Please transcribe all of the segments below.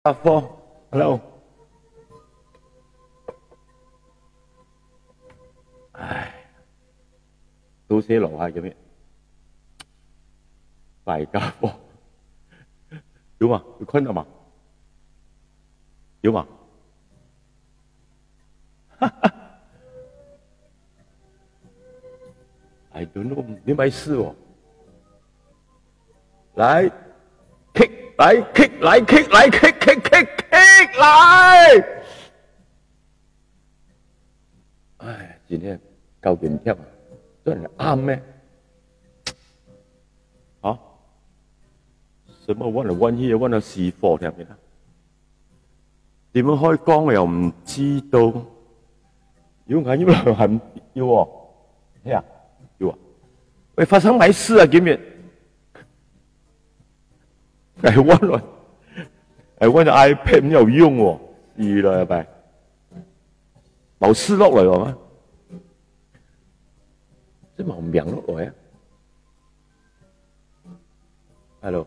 阿峰 ，hello。唉，都寫樓下嘅咩？大家伙，有嗎？有困難嗎？有嗎？I don't know， 你沒事哦。來 ，kick， 來 ，kick， 來 ，kick， 來 ，kick， 來。唉，今天夠緊貼啊，真係啱咩？啊？什麼揾嚟揾去，揾到是貨添嘅？點樣開光我又唔知道。要緊要兩係要喎，咩啊？要啊？喂，發生咩事啊？今日？係揾嚟，係揾隻 iPad 唔有用喎，是啦，係咪？冇撕落嚟喎咩？即係冇名落嚟啊 ？Hello，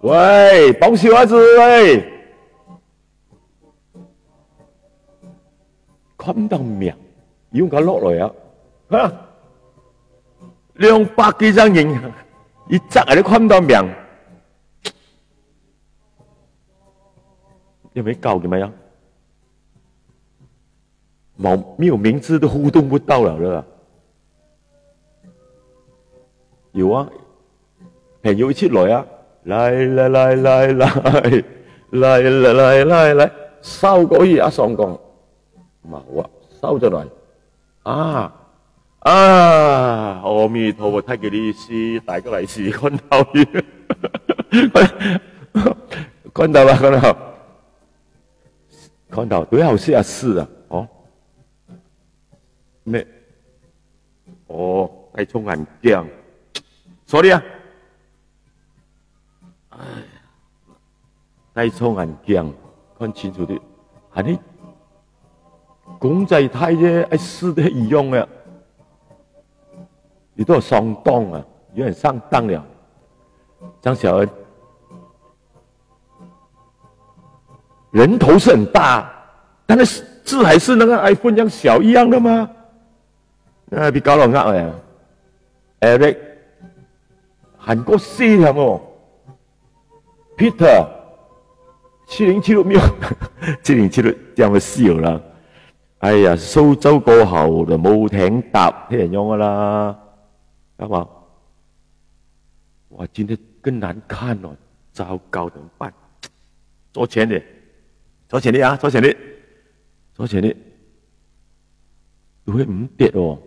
喂，幫小孩子喂，看到名，要佢落嚟啊！嚇，200幾張影，一張係你看到名。有没有搞怎么样？没有名字都互动不到了了。有啊，朋友一起來啊！來，收過去啊！上講冇啊，收咗來啊！阿彌陀佛，睇佢啲事，大家嚟試看到看到啦，看到。看到最好是4啊，哦，咩？哦，戴重眼鏡 ，sorry 啊，唉，戴重眼鏡，看清楚啲，係你公仔睇啫，係4都一樣嘅，你都有上當啊，有人上當了，張小恩。人頭是很大，但是字還是那個 iPhone 這樣小一樣的嗎？那比搞到啱嘅 ，Eric 韓國4條喎 ，Peter 7076沒有，7076這樣嘅笑啦。哎呀，蘇州過後就冇艇搭，聽人用噶啦，係嘛？哇，今天更難看了，糟糕，怎麼辦？做前啲。左前啲啊，左前啲，會唔跌喎？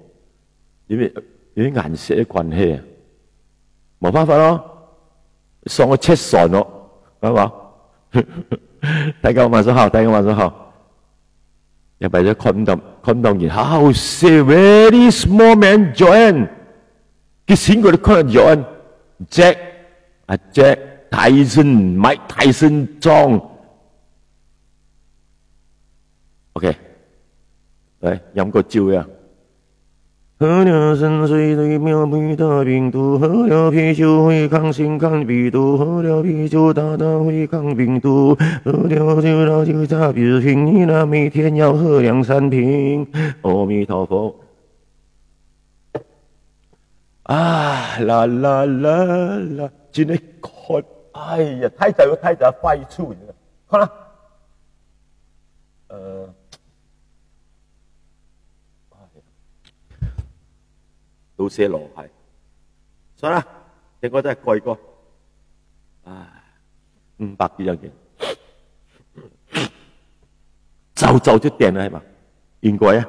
因為顏色嘅關係啊，冇辦法咯，上個7船咯，係嘛？大家晚上好，又為咗看到然後 say very small man Joanne， 佢先過嚟看 Joanne Jack 泰森 Mike 泰森莊。OK， 來飲個酒呀！喝了深水對苗皮的病毒，喝了啤酒會抗新抗病毒，喝了啤酒大會抗病毒，喝了酒老酒炸鼻瓶，你那每天要喝2-3瓶。阿彌陀佛。啊啦，今天看，哎呀，太早快出了，看啦，都寫羅係，算啦，應該真係貴過，唉，500幾張嘢，就點啦係嘛？應該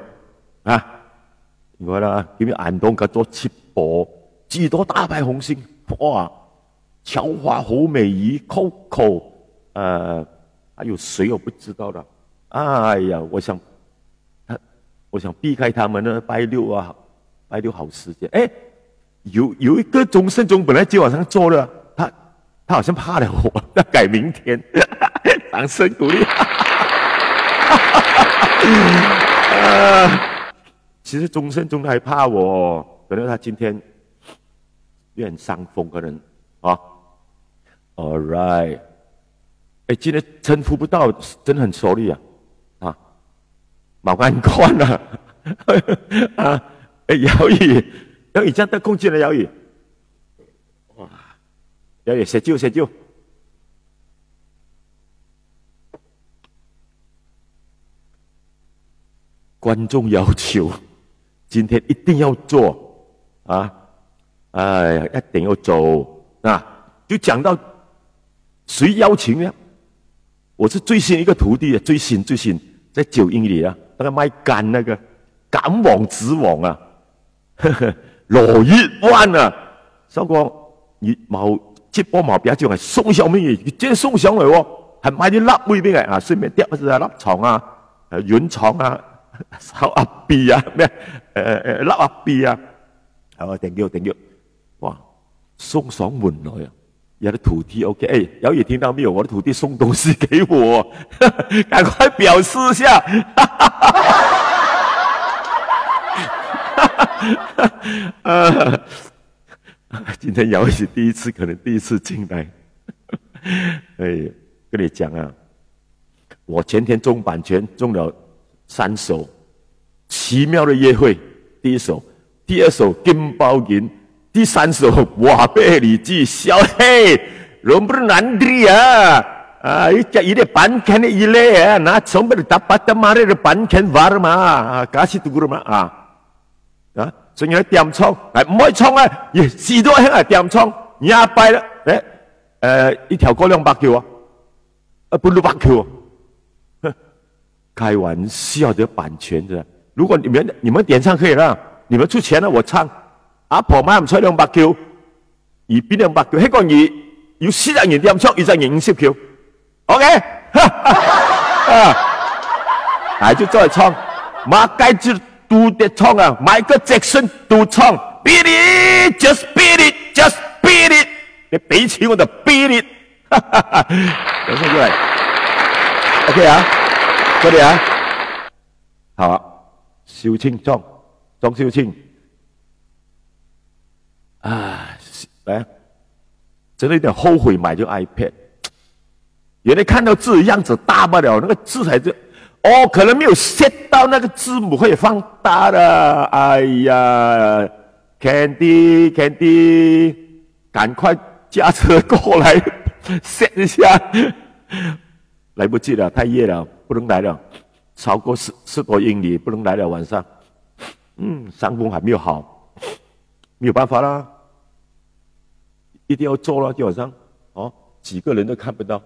啊，應該啦，點樣眼當佢做直播，幾多大牌紅星，哇，喬華、侯美儀、Coco， 還有誰我不知道了，哎呀，我想避開他們呢，拜六好時間。哎，有一個鐘勝中本來今晚上做了，他好像怕了我，要改明天。掌聲鼓勵。其實鐘勝中還怕我，可能他今天有點傷風，可能啊。，All right。哎，今天称呼不到，真的很熟练啊！毛安宽啊，啊，哎，姚宇这样得恭敬了，姚宇，哇，姚宇射酒，观众要求，今天一定要做啊！哎呀，一定要做啊！就讲到谁邀请呢？我是最新一个徒弟，最新在9英里啊，那个卖杆那个敢往直往啊，羅月灣啊，收個熱毛接波毛表就係送上面嘅，即係送上嚟喎，係買啲粒妹俾佢啊，順便掉啊粒床啊，軟床啊，手壓 B 啊咩粒壓 B 啊，好定叫，哇，送上門來啊！有的徒弟 OK， 哎，姚宇聽到沒有？我的徒弟送東西給我，趕快表示一下。今天姚宇是可能第一次進來。哎，跟你講啊，我前天中版權中了3首《奇妙的約會》，第1首，第2首《金包銀》。第3首瓦貝里記小黑，容不難啲啊！啊，一啲版權嘅一類啊，那從不dapat kemarin嘅版權var嘛，kasih tunggu 嘛啊，仲有點倉，唔可以倉啊，士多兄啊點倉，200啦，一條歌200球啊，不600球啊，開玩笑的版權的，如果你們點唱可以啦，你們出錢了我唱。阿婆買唔出200球，而邊200球？迄個二要40人點唱，20人50球 ，OK？ 啊，就再唱，馬介就都得唱啊，邁克傑遜都唱 ，beat it just beat it just beat it， 你俾錢我就 beat it， 有冇出嚟 ？OK 啊，嗰啲啊，好啊，少清莊少清。啊，来，真的有点后悔买这 iPad。原来看到字样子大不了，那个字才是，可能没有 set 到那个字母会放大的。哎呀 ，Candy， 赶快驾车过来 set 一下，来不及了，太夜了，不能来了，超过10多英里，不能来了，晚上，伤风还没有好。没有办法啦，一定要做了，今晚上几个人都看不到，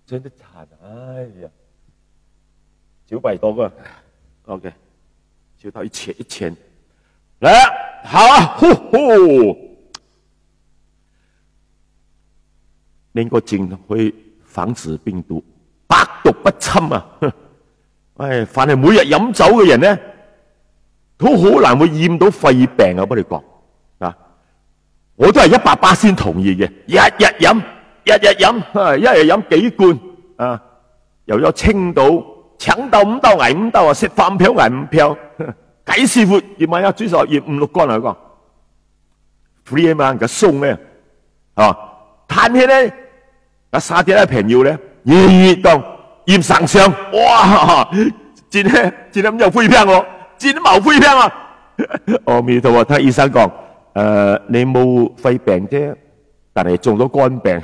真的惨！哎呀，900多个 ，OK， 就到1000，来了，好啊，練個靜會防止病毒，百毒不侵啊！唉，凡係每日飲酒嘅人呢。都好難會染到肺病啊！我幫你講啊，我都係180先同意嘅，日日飲，一日飲幾罐啊，又有青島、搶到5兜捱5兜啊，食飯票捱5票，計師傅夜晚最少要5、6罐嚟講 ，free 啊嘛，個送咧，攤起咧，沙啲咧朋友咧，日講驗上相，哇，真係咁有肺病喎！真冇肺病啊！阿彌陀佛，睇醫生講，你冇肺病啫，但係中咗肝病，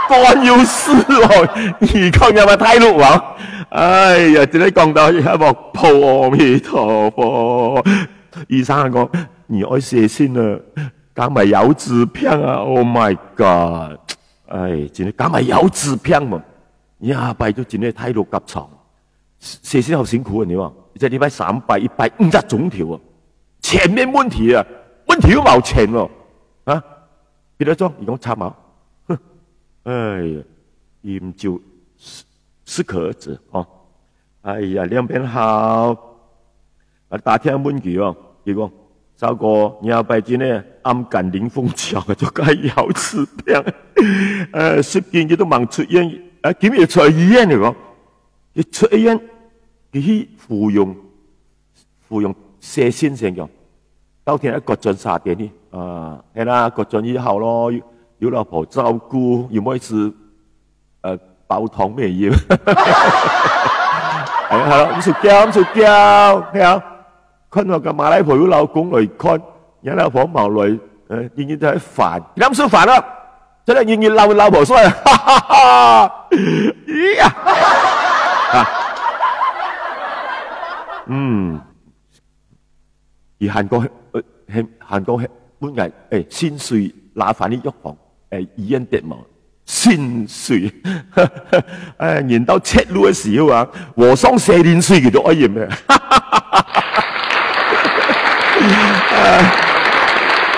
肝要絲喎，而家又咪太碌喎！哎呀，真係講到一幕破阿彌陀佛，醫生講你愛寫先啊，講埋有紙片啊 ！Oh my god！ 哎，真係講埋有紙片喎，拜咗真係太碌急床。寫先好辛苦啊！你話，一禮拜300、150總條啊，前面問題啊，問題都冇錢喎，啊，別得裝，而講插毛，哼，哎呀，研究適可而止哦，哎呀，兩邊好，打聽問題哦，結果收個200斤呢，暗間臨風潮啊，就該有治病，10件佢都忙出院，今日出醫院嚟講，一出醫院。佢服用瀉先生講，當天喺國盡沙點呢，係啦，國盡以後咯，有老婆照顧，有冇一次煲湯咩嘢？係咯，唔熟教，係啊，看到個馬來婆有老公嚟看，有老婆冇嚟，日日都係煩，諗出煩啦，真係日日鬧老婆衰，哈哈哈！咦呀！而韓國本嚟薪水拿翻啲藥房醫院跌冇薪水，年到赤路嘅時候啊，和尚4年水佢都可以咩？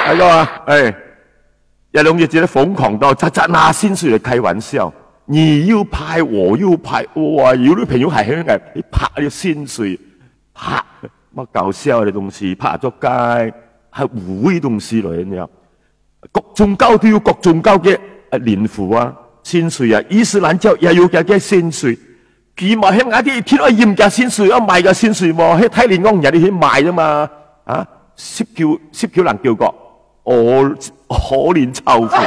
係個啊，一兩日子咧瘋狂到真拿薪水嚟開玩笑，你要派我要派，哇！有啲朋友係喺度你拍啲薪水，拍。乜搞笑嘅東西，拍咗街係污嘅東西嚟嘅，各種教都要各種教嘅年符啊、薪水啊，伊斯蘭教也有嘅薪水，佢咪喺嗰啲天開嚴嘅薪水，啊賣嘅薪水喎，喺睇連安人哋去賣啫嘛，啊攝叫人叫個，可憐臭婦，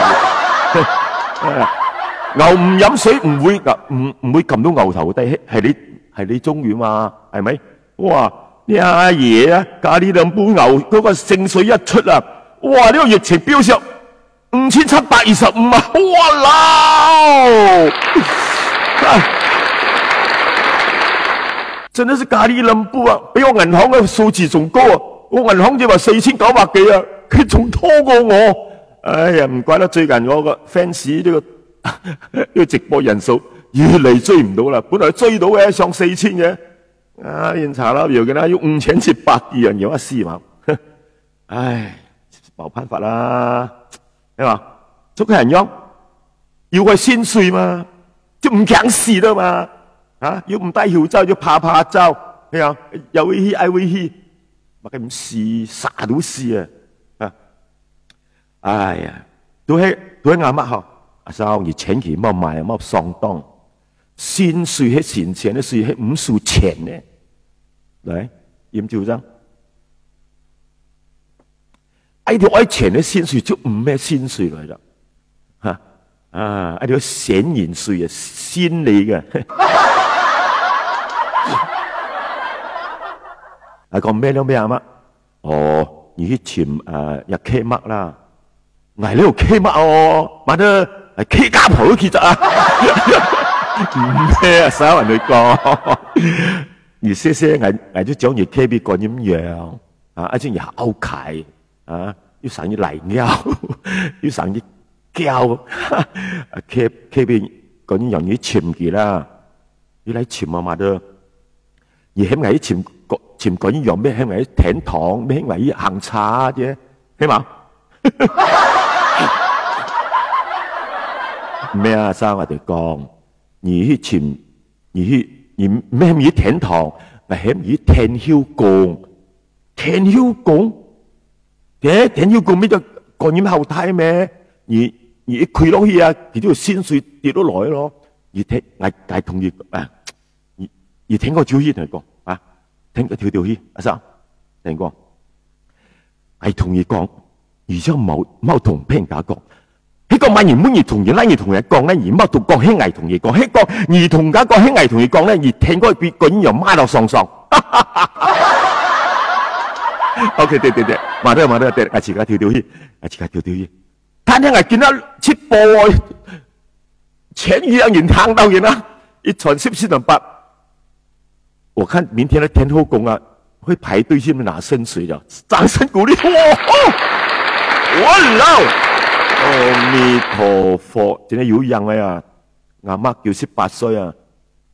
牛唔飲水唔會撳到牛頭低，係你中意嘛，係咪？哇！你阿爺啊，咖喱兩杯牛嗰個聖水一出啊，哇！呢個疫情飆上5725啊，哇啦！真係是咖喱兩杯啊，比我銀行嘅數字仲高啊！我銀行就話4900幾啊，佢仲拖過我。哎呀，唔怪得最近我個 fans 呢個直播人數越嚟追唔到啦，本來追到嘅上4000嘅。現查啦，有嘅啦，要5700幾人有一絲嘛，唉，冇辦法啦，係嘛？做個人樣要佢薪水嘛，就唔強勢啦嘛，要唔戴口罩就拍照，係啊，有威氣愛威氣，咪咁試啥都試啊，哎呀，都係啱乜嗬？阿嫂，你前期冇買冇上當，薪水係錢錢嘅水係唔數錢嘅。嚟，驗照張。呢條愛錢嘅薪水就唔咩薪水嚟啦，呢條閒言稅啊，先嚟嘅。講咩咯咩啊乜？你去潛入 K 麥啦，捱呢度 K 麥哦，買得係 K 家婆其實啊，唔咩啊，少人去講。而些捱咗獎業 K B 個咁樣而且也好啟要上啲泥膠，要上啲膠，K B 個咁樣要潛嘅啦，要嚟潛啊嘛都，而喺埋啲潛個咁樣咩喺埋啲艇堂，咩喺埋啲行茶啫，係嘛？咩啊？生我哋講，而去潛，而去。而咩嘢天堂，咪係唔係天曉宮？天曉宮，天曉宮咩就過年後睇咩？而一開落去啊，佢都薪水跌落來咯。而聽我同意而聽個條件嚟講聽個條件，阿生聽講，我同意講，而且冇同別人講。呢個萬言滿而同意，拉而同人講咧，而乜都講輕藝同意講，呢個而同家講輕藝同意講咧，而聽嗰個人又孖到上上。OK， 對，馬得，對，我自己跳去，但係我見到直播前2人聽到人啦，一傳14.8，我看明天的天后宮啊，會排隊先拿薪水的，掌聲鼓勵，哇老！阿彌陀佛，真係有樣嘅啊！阿媽叫18歲啊，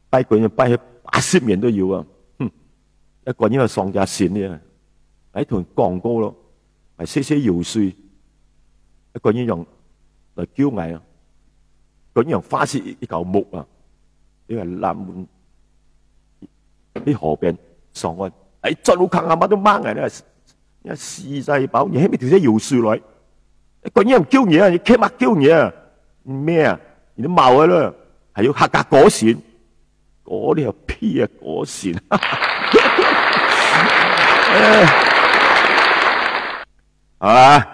拜鬼人拜去80年都要啊！一個人係喪家線嘅，喺同人講過咯，係些謠説，一個人用嚟驕傲啊，個人用花式一嚿木啊，呢個南門啲河邊上岸，喺再路坑阿媽都掹嘅咧，一試曬飽，而喺咪條些謠説來。個人唔叫嘢啊，你企乜叫嘢啊？咩啊？你都冒嘅啦，係要客家果線，嗰啲又屁啊果線。啊，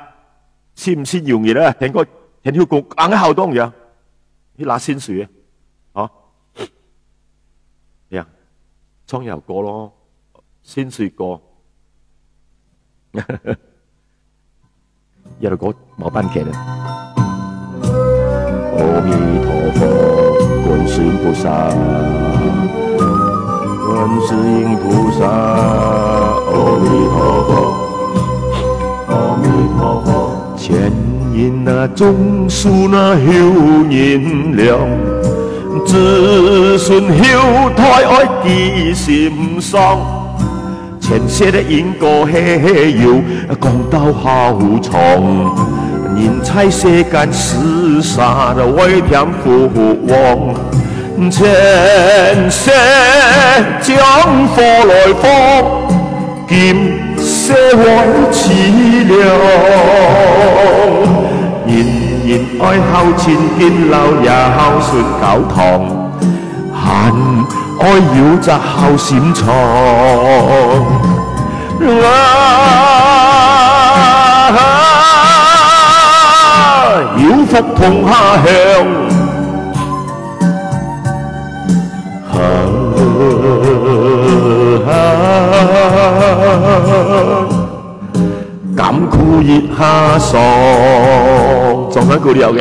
信唔信容易咧？聽佢講硬好多嘢，你拿薪水啊？呀，創有歌咯，薪水歌，一路歌冇版權嘅。阿彌陀佛，觀世音菩薩，觀世音菩薩，阿彌陀佛，阿彌陀佛。前因那種樹那有人了，子孫後代愛記心上。前世的因果係有講到好長。人在世間廝殺的為添福旺，前世將禍來訪，今世為凄涼。人愛孝親敬老也孝順教堂，還愛有着孝心腸。有福同下鄉，甘苦熱下爽，仲喺嗰度有嘅。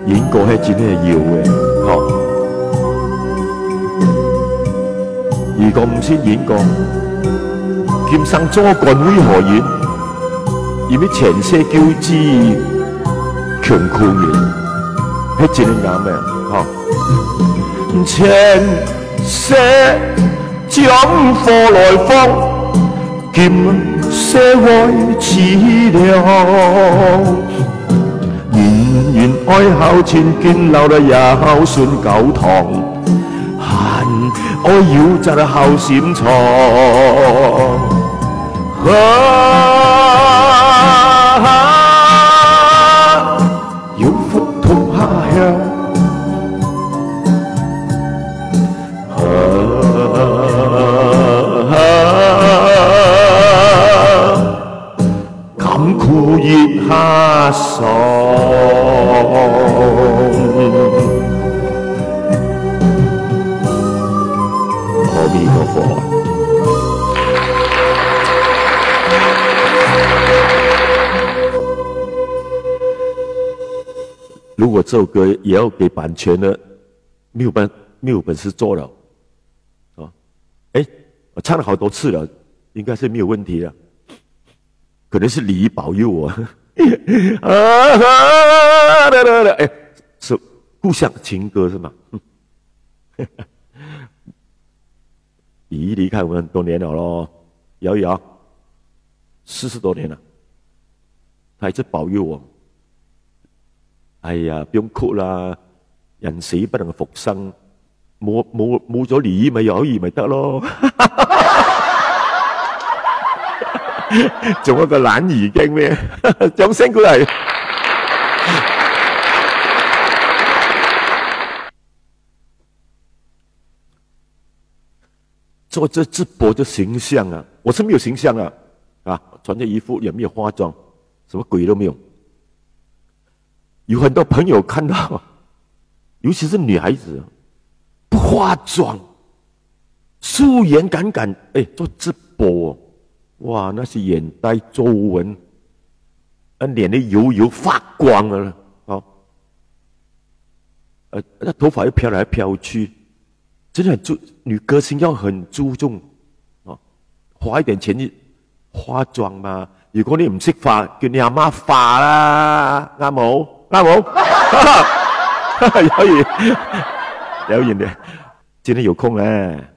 演過係真係要嘅，如果唔先演過。今生做官為何緣？因為前世救濟窮苦人，係真係啱嘅，前世將禍來訪，今世為凄涼。人愛孝親敬老的也孝順教堂，還愛有着孝心腸。有福同下鄉，甘苦熱下爽。阿彌陀佛。如果这首歌也要给版权的，没有本事做了，啊，我唱了好多次了，应该是没有问题了，可能是礼仪保佑我。是故乡情歌是吗？离开我们很多年了咯，摇一摇，40多年了，他一直保佑我。哎呀，不用哭啦，人死不能復生，冇咗禮咪有義咪得咯。仲有個懶兒驚咩？掌聲鼓勵。做这直播的形象啊，我是没有形象啊，穿着衣服也没有化妆，什么鬼都没有。有很多朋友看到，尤其是女孩子，不化妆，素颜敢做直播，哇，那是眼袋皱纹，脸里油发光了，那头发又飘来飘去，真的很女歌星要很注重花一點錢去化妝嘛。如果你唔識化，叫你阿媽化啦，啱冇？啱冇？有緣的，今天有空咧，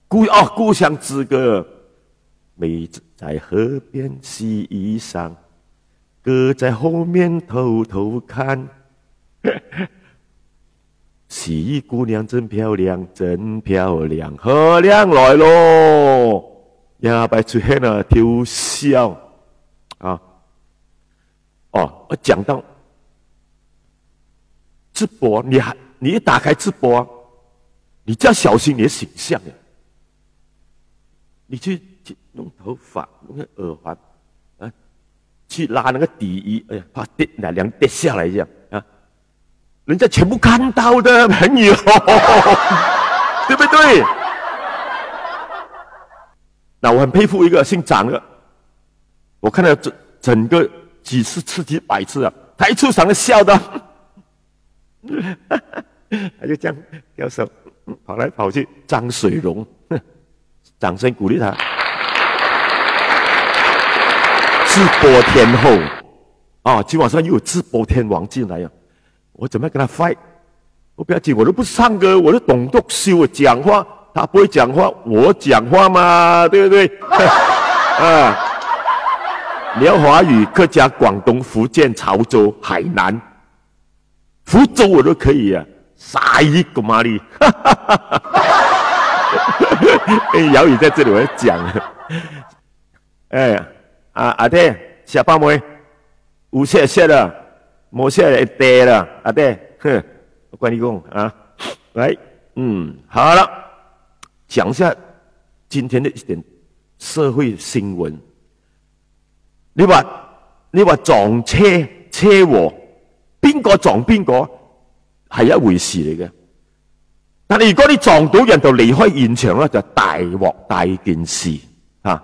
故鄉之歌，妹子在河邊洗衣裳，哥在後面偷偷看。洗衣姑娘真漂亮，真漂亮，河亮來咯！呀，擺出現了偷笑啊！我講到直播，你一打開直播，你就要小心你的形象。你去弄头发，弄个耳环，啊，去拉那个底衣，哎呀，怕奶娘跌下来这样啊，人家全部看到的，朋友，对不对？那我很佩服一个姓张的，我看到整个几十次、几百次啊，他一出场就笑的，他就这样摇手，跑来跑去。张水荣，掌声鼓励他。直播天后啊，今晚上又有直播天王进来啊，我怎么跟他 fight？ 我不要紧，我都不唱歌，我都懂读书讲话，他不会讲话，我讲话嘛，对不对？啊，聊华语、客家、广东、福建、潮州、海南、福州我都可以啊，啥一个嘛哩？姚宇在这里我要讲，哎阿弟下班没？有谢了，没谢得了，阿弟，哼，我跟你讲啊，来，好了，讲一下今天的一点社会新闻。你話撞車禍，邊個撞邊個係一回事嚟嘅。但係如果你撞到人就離開現場咧，就大鑊大件事啊！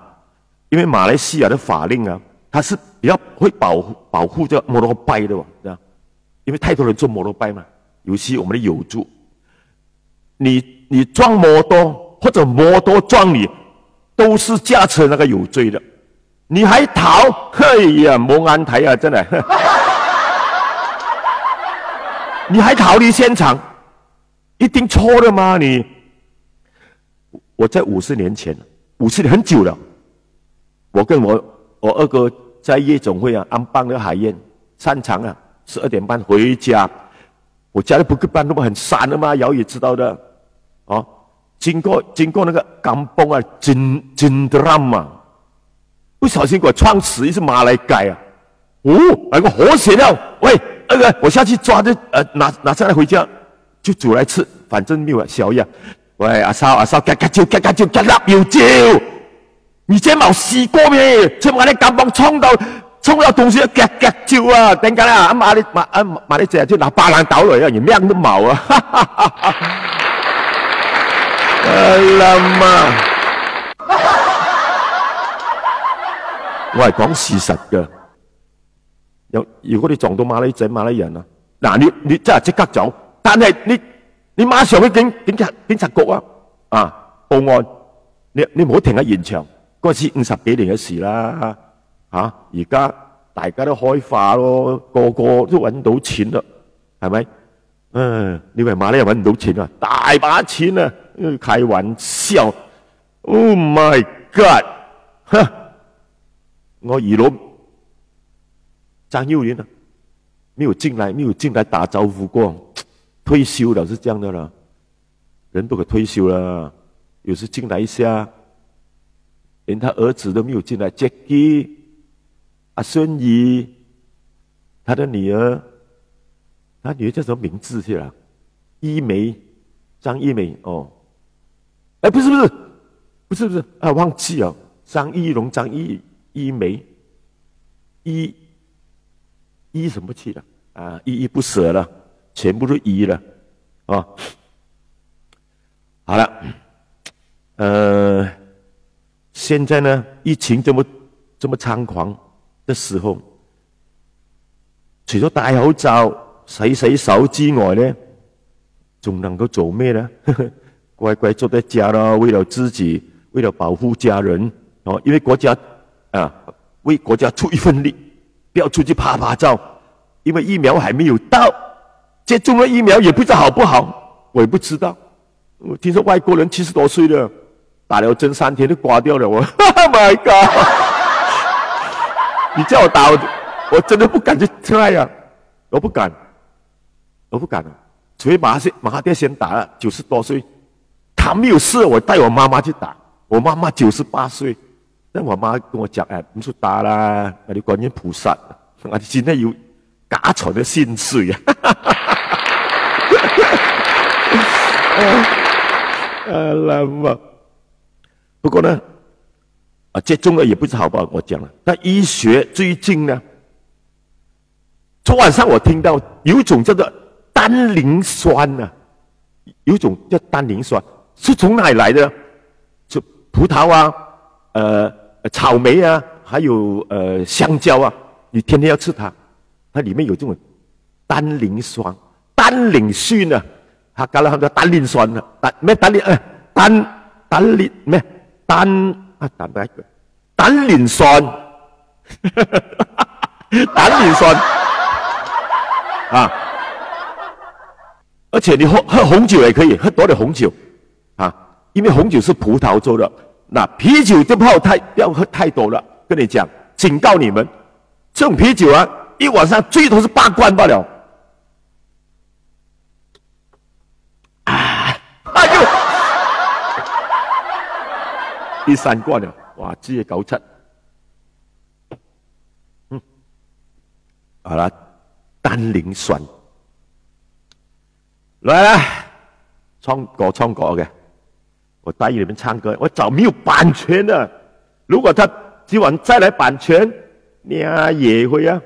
因為馬來西亞的法令啊，它是比較會保護這摩托拜的喎，因為太多人做摩托拜嘛，尤其我們的友族，你撞摩托或者摩托撞你，都是駕車那個有罪的。你還逃？哎呀，冇眼睇啊！真的，你還逃離現場，一定錯了嗎？你，我在50年前，50年很久了。我跟我二哥在夜總會啊，安邦的海宴，散場啊，12點半回家。我家的不跟班都很山的嘛，姚也知道的。哦，經過那個kampung啊，真드라마。不小心给我撞死一只马来街啊！哦，那个活血了，喂，那个我下去抓着，拿上来回家就煮来吃，反正没有小样。喂，阿嫂，夾粒要蕉，你這冇試過咩？出馬來金邦衝到東西夾蕉啊！點解啊？馬你成日就拿巴蘭島嚟啊，連命都冇啊！哈哈哈哈！啊！我係講事實嘅。如果你撞到馬來仔、馬來人啊，嗱你真係即刻走，但係你馬上去警察局啊，報案，你唔好停喺現場。嗰次50幾年嘅事啦，而家大家都開化咯，個個都揾到錢啦，係咪？你以為馬來人揾唔到錢啊？大把錢啊！開玩笑 ，Oh my God！ 哼！我二佬張幼玲啊，沒有進來打招呼過，退休了是這樣的了，人都可退休了，有時進來一下，連他兒子都沒有進來 ，Jackie、阿孫怡，他的女兒叫什麼名字去了？一梅，張一梅哦，哎，不是啊，忘記了，張一龍、張一梅，一什麼去了啊？依不捨了，全部都依了啊！好了，現在呢，疫情這麼猖狂的時候，除咗戴口罩、洗手之外呢，仲能夠做咩呢？乖乖坐在家咯，為了自己，為了保護家人哦，因為國家為國家出一份力，不要出去拍拍照，因為疫苗還沒有到，接種了疫苗也不知道好不好，我也不知道。我聽說外國人70多歲了，打了針3天就掛掉了，我 ，Oh my God！ 你叫我打，我真的不敢去 try 啊，我不敢啊，除非馬哈迪先打了，90多歲，他沒有事，我帶我媽媽去打，我媽媽98歲。但我媽跟我講，唔出打啦，我哋觀音菩薩，我哋現在要假財嘅先水啊！不過呢，接种了也不知好不好，我讲了。但医学最近呢，昨晚上我听到有一种叫做单磷酸啊，有一种叫单磷酸，是从哪里来的？就葡萄啊，草莓啊，还有香蕉啊，你天天要吃它，它里面有这种单磷酸、单磷酸啊，它搞了他们叫单磷酸啊，单磷酸，单磷酸啊！而且你喝红酒也可以，喝多点红酒啊，因为红酒是葡萄做的。那啤酒就不要喝太多了。跟你讲，警告你们，这种啤酒啊，一晚上最多是8罐罢了。哎呦，第3罐了，哇，直接搞出。好了，单磷酸。来，唱歌嘅，我答应你们唱歌，我找没有版权的。如果他今晚再来版权，你也会啊，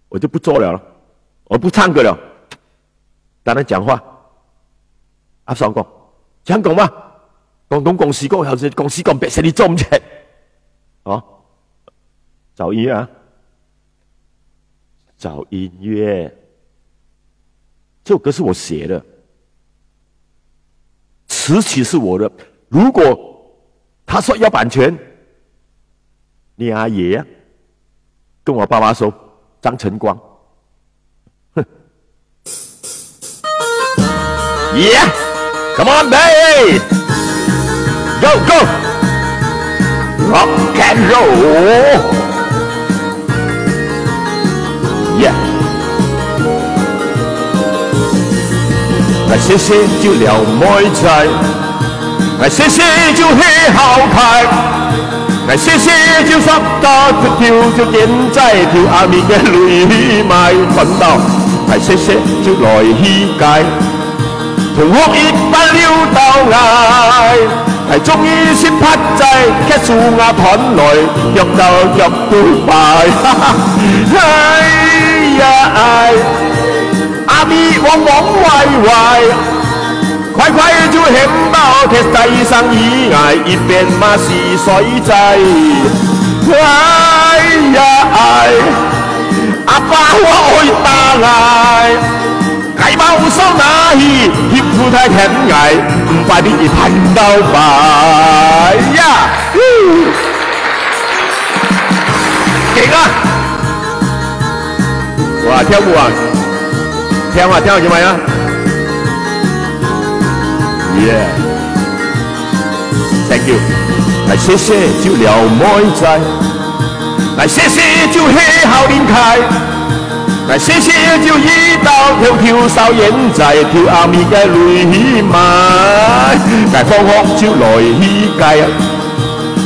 我就不做了，我不唱歌了。当然讲话，阿爽讲，想讲嘛？广东公司讲，还是公司讲别使你做唔切，哦，找音乐啊，找音乐。这首歌是我写的，词曲是我的。如果他说要版权，你阿爷啊，跟我爸妈说，张晨光，哼 ，Yeah，come on baby， go go，rock and roll，Yeah。来谢谢就撩妹仔，来谢谢就嘿好派，来谢谢就十大就跳就健仔跳阿面嘅雷賣滾到，來謝謝就來起界，同學一班溜到崖，係終於先拍仔，劇數亞團來約到約到敗，哎呀！阿咪往往壞壞，快快就顯到鐵世上以外，一邊嘛是水仔。哎呀哎，阿爸我愛打捱，捱冇手拿去，協夫太甜捱，唔快啲而噴到白呀！勁啊！哇，跳舞啊！聽下叫咩啊 ？Yeah，thank you。來謝謝就撩妹仔，來謝謝就嘿好臉開，來謝謝就一道跳跳少眼仔，跳阿咪嘅雷賣，來放學就來起計，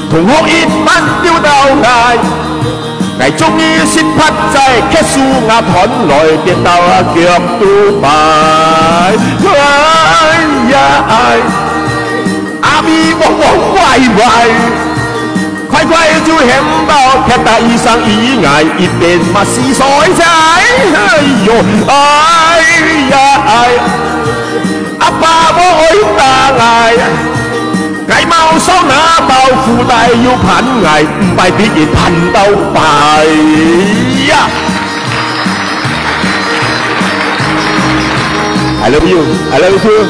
同學一班丟到崖。嚟終於先拍仔，劇數亞團來跌到腳都敗。哎呀哎，阿咪往往壞壞，快快就顯到劇大醫生以外，一邊嘛是水仔。哎呦哎呀哎，阿爸我愛打捱。計貓手拿到褲帶要噴捱，唔係必然噴到敗呀！ I love you, I love you too.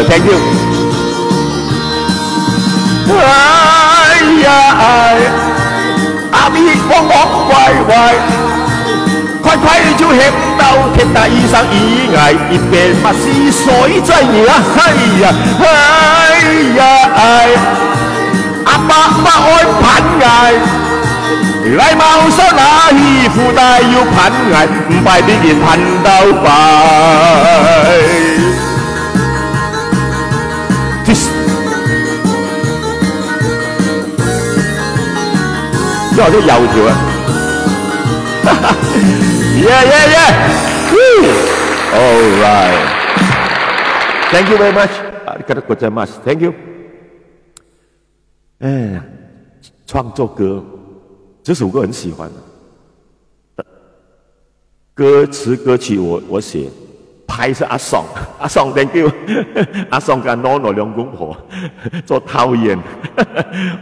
Thank you. 哎呀哎，阿咪往往壞壞。快快就顯到鐵大醫生以外，一邊嘛是水仔呀！哎呀，哎呀哎，阿爸媽愛噴捱，禮貌手拿起褲帶要噴捱，唔係必然噴到敗。因為啲油條啊！ Yeah. Woo. All right. Thank you very much. ありがとうございます。Thank you。哎，创作歌，这首歌很喜欢的。歌词歌曲我写，拍是阿爽，Thank you。阿爽跟Nono兩公婆做討厭，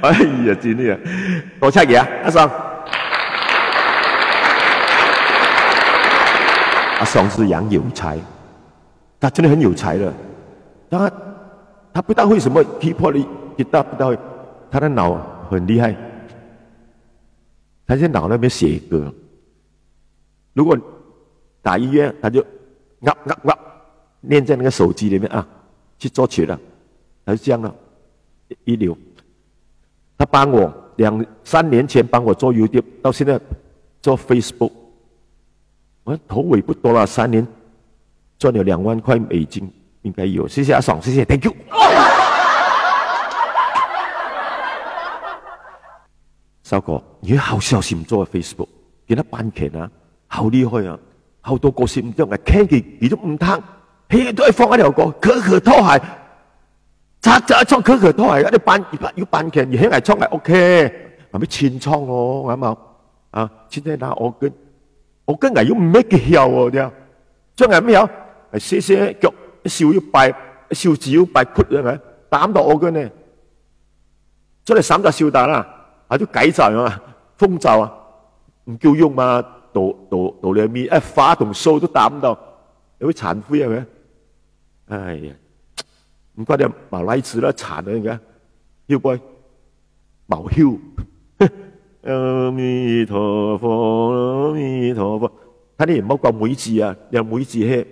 哎呀，真係多謝嘢啊，阿爽。阿爽是养有才，他真的很有才的。他不大会什么 keyboard 吉他，不大会，他的脑很厉害，他在脑那边写歌。如果打音乐，他就念在那个手机里面啊，去作曲了，他是这样的，一流。他帮我2、3年前帮我做 YouTube， 到现在做 Facebook， 我头尾不多了，3年赚了2万块美金，应该有。谢谢阿爽，谢谢 ，Thank you。少哥，你要好小心做 Facebook， 見得版權啊，好厲害啊！好多歌星唔知係聽佢都唔聽，佢都係放一條歌，可拖鞋，拆咗一倉可拖鞋，要版權，而係倉係 OK， 咪咪簽倉咯，啱冇？啊，現在拿我跟係要唔咩嘅效喎？啲啊，將係咩啊？係寫腳笑要拜，笑字要拜闊係咪？膽到我跟呢，出嚟3隻笑蛋啦。啊，都改造啊，風罩啊，唔叫用嘛，度兩面，花同數都打唔到，有啲殘灰係咪？哎呀，唔怪得馬來子啦，殘啊而家，要不毛囂，阿彌陀佛，阿彌陀佛，睇你唔好講每字啊，有每字係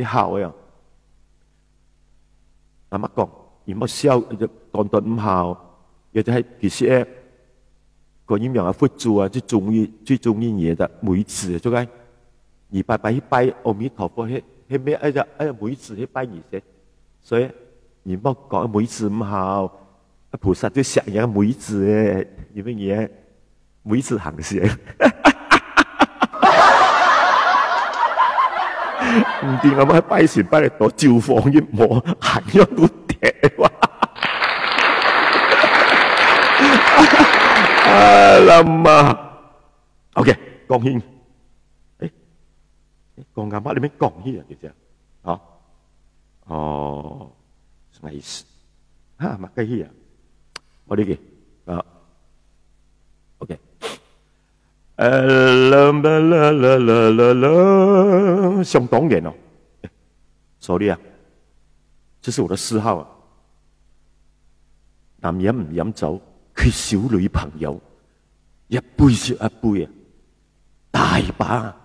效啊，阿乜講，而乜笑就當唔效，亦就係其實咧。個音樂啊，佛祖啊，最中意嘢的每字，做解200拜拜阿彌陀佛，係咩？每字係拜而寫，所以而唔好講每字唔好，菩薩都成日每字嘅，有乜嘢？每字行寫，唔掂我咪拜時拜嚟到照放一摸，行咗都嗲哇！Alamak. Okey, gong hing. Gong gambar dia main gong hing gitu ya. Oh. Nice. Makai hing ya. Oh, dia ke. Okey. La 相當然哦。Sorry 啊，這是我的嗜好啊。男人唔飲酒。缺少女朋友，一杯接一杯啊，大把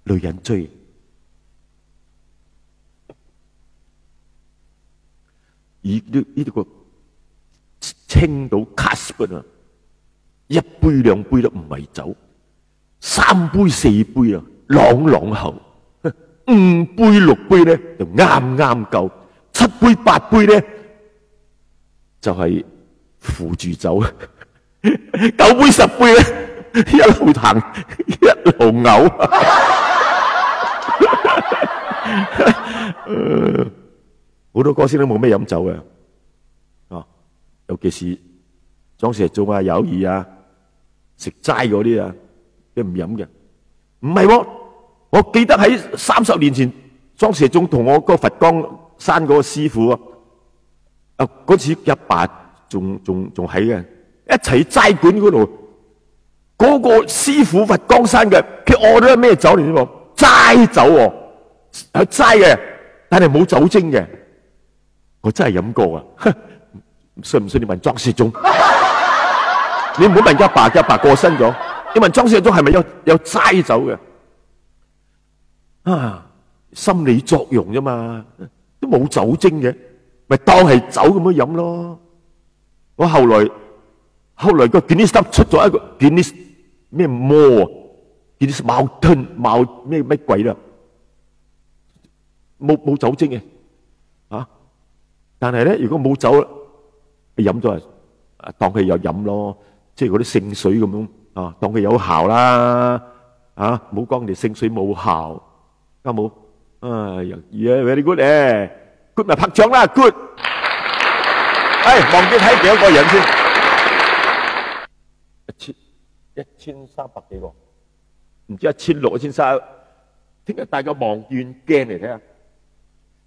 女人追。呢個青島卡士本啊，1杯2杯都唔係酒，3杯4杯啊，朗朗後，5杯6杯咧就啱啱夠，7杯8杯咧就係。扶住走，9杯10杯咧，一路行一路嘔。好多歌星都冇咩飲酒嘅，尤其是莊石忠啊、友誼啊、食齋嗰啲啊，都唔飲嘅。唔係喎，我記得喺30年前，莊石忠同我個佛光山嗰個師傅啊，嗰次阿爸。仲喺嘅，一齊齋館嗰度，嗰個師傅佛光山嘅，佢餓咗咩酒嚟知冇？齋酒喎，係齋嘅，但係冇酒精嘅。我真係飲過啊！信唔信？你問莊士忠，你唔好問阿爸，阿爸過身咗，你問莊士忠係咪有齋酒嘅？啊，心理作用啫嘛，都冇酒精嘅，咪當係酒咁樣飲咯。我後來個 Guinness 出咗一個 Guinness 咩魔啊 ，Guinness Mountain 咩鬼啦，冇酒精嘅，但係咧如果冇酒，飲咗當佢有飲咯，即係嗰啲聖水咁樣當佢有效啦，唔好講你聖水冇效，啱冇？哎呀 ，very good ，good 咪拍掌啦 ，good。忘記睇幾多個人先？1300幾個，唔知1600、1300。聽日戴個望遠鏡嚟睇下，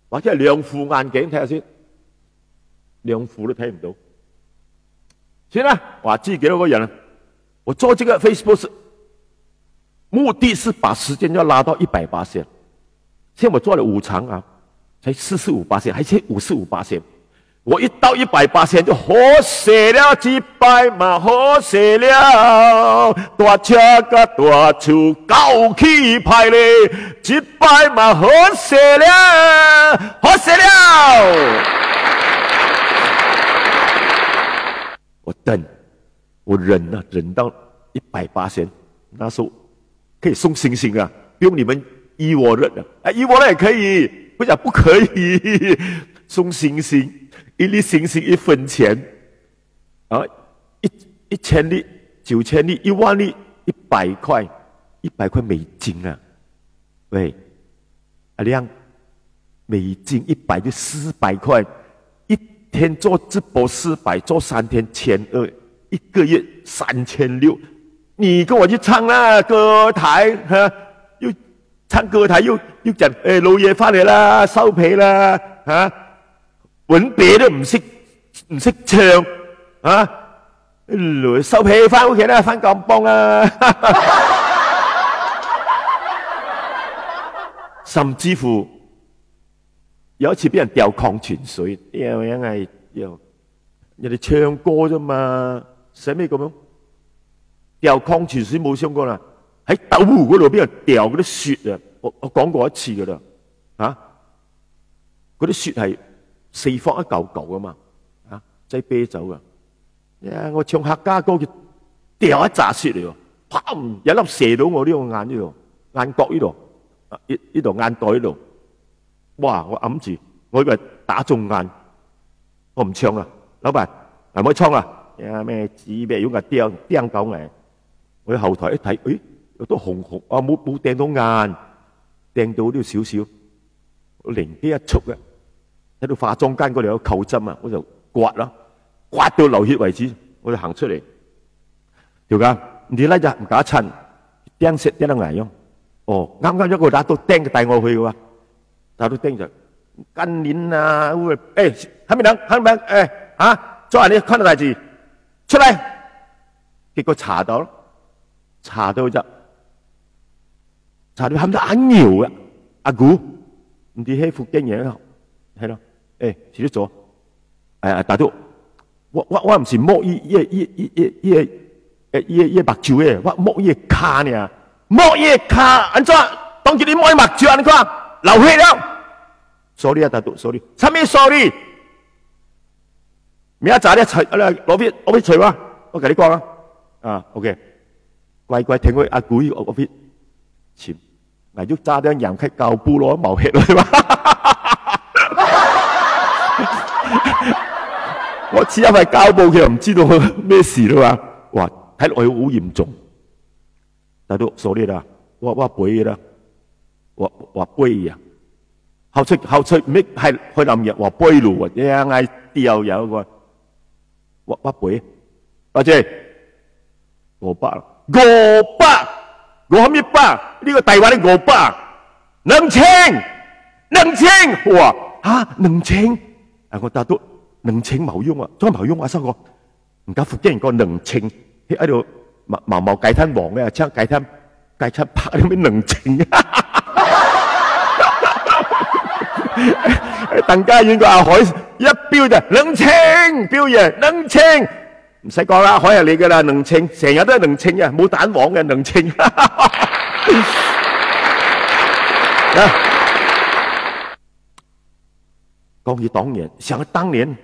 或者係兩副眼鏡睇下先，兩副都睇唔到。算啦，我知幾多個人啊？我做這個 Facebook 目的是把時間要拉到180%，現在我做了5場啊，才45%，還欠55%。我一到180%就好死了，幾百萬好死了，大車甲大厝高氣派咧，幾百萬好死了，好死了。我等，我忍啊，忍到180%，那時候可以送星星啊，不用你們依我忍啊，依我忍也可以，不講不可以，送星星。一粒星星1分錢，啊，1000粒、9000粒、10000粒、100塊，100塊美金啊！喂，阿亮，美金100就400塊，一天做直播400，做3天1200，一個月3600。你跟我去唱啦，歌台哈，又唱歌台又講，老爺翻嚟啦，收皮啦，啊！揾別都唔識唱啊！收皮翻屋企啦，翻鋼幫啦，甚至乎有一次俾人掉礦泉水，因為人哋唱歌啫嘛，使咩咁樣？掉礦泉水冇相干啦，喺斗湖嗰度俾人掉嗰啲雪啊！我講過一次噶啦，啊，嗰啲雪係4方一嚿嚿噶嘛，啊，擠啤酒噶。我唱客家歌，佢掉一紮雪嚟喎，砰！一粒射到我呢個眼呢度，眼角呢度，呢度眼袋呢度。哇！我揞住，我以為打中眼，我唔唱啦，老闆，唔好唱啦。咩紙咩用個釘狗嚟？我喺後台一睇，誒，有都紅紅，啊冇掟到眼，掟到呢度少少，我靈機一觸嘅。喺度化妝間嗰度有扣針啊，我就刮啦，刮到流血為止，我就行出嚟。條街你拉就唔假襯，釘石釘到牙樣。哦，啱啱一個打到釘就帶我去嘅喎，打到釘就今年啊，誒，喺邊等？喺邊？誒嚇，再你看到大字出嚟，結果查到就查到冚得眼搖啊！阿姑唔知喺福建嘢係咯。誒，遲啲做，大都，我唔是摸依白蕉嘅，我摸依卡呢，摸依卡，安怎？當住你摸依白蕉，你講流血了 ，sorry 啊，大都 sorry， 啥咩 sorry？ 明仔載你除，攞俾除哇，我同你講啊 ，OK， 乖乖聽我阿姑我俾錢，捱咗揸啲羊溪教布攞毛血去嘛。我黐一塊膠布，佢又唔知道佢咩事啦嘛。哇，睇落去好嚴重。但都sorry啦，我背啦，我背呀。後出咩係去淋日話背路啊？嗌掉有個，我背，或者500，我喊100，呢個大話你500，兩千，哇嚇2000，我答到。2000冇用啊，再冇用啊！收個唔夠福建人講2000，喺度毛雞攤黃嘅，將雞攤拍啲咩2000啊！鄧家遠個阿海一標就2000，標嘢2000，唔使講啦，海係你噶啦2000，成日都係2000嘅，冇蛋黃嘅2000。講起當年，想當年。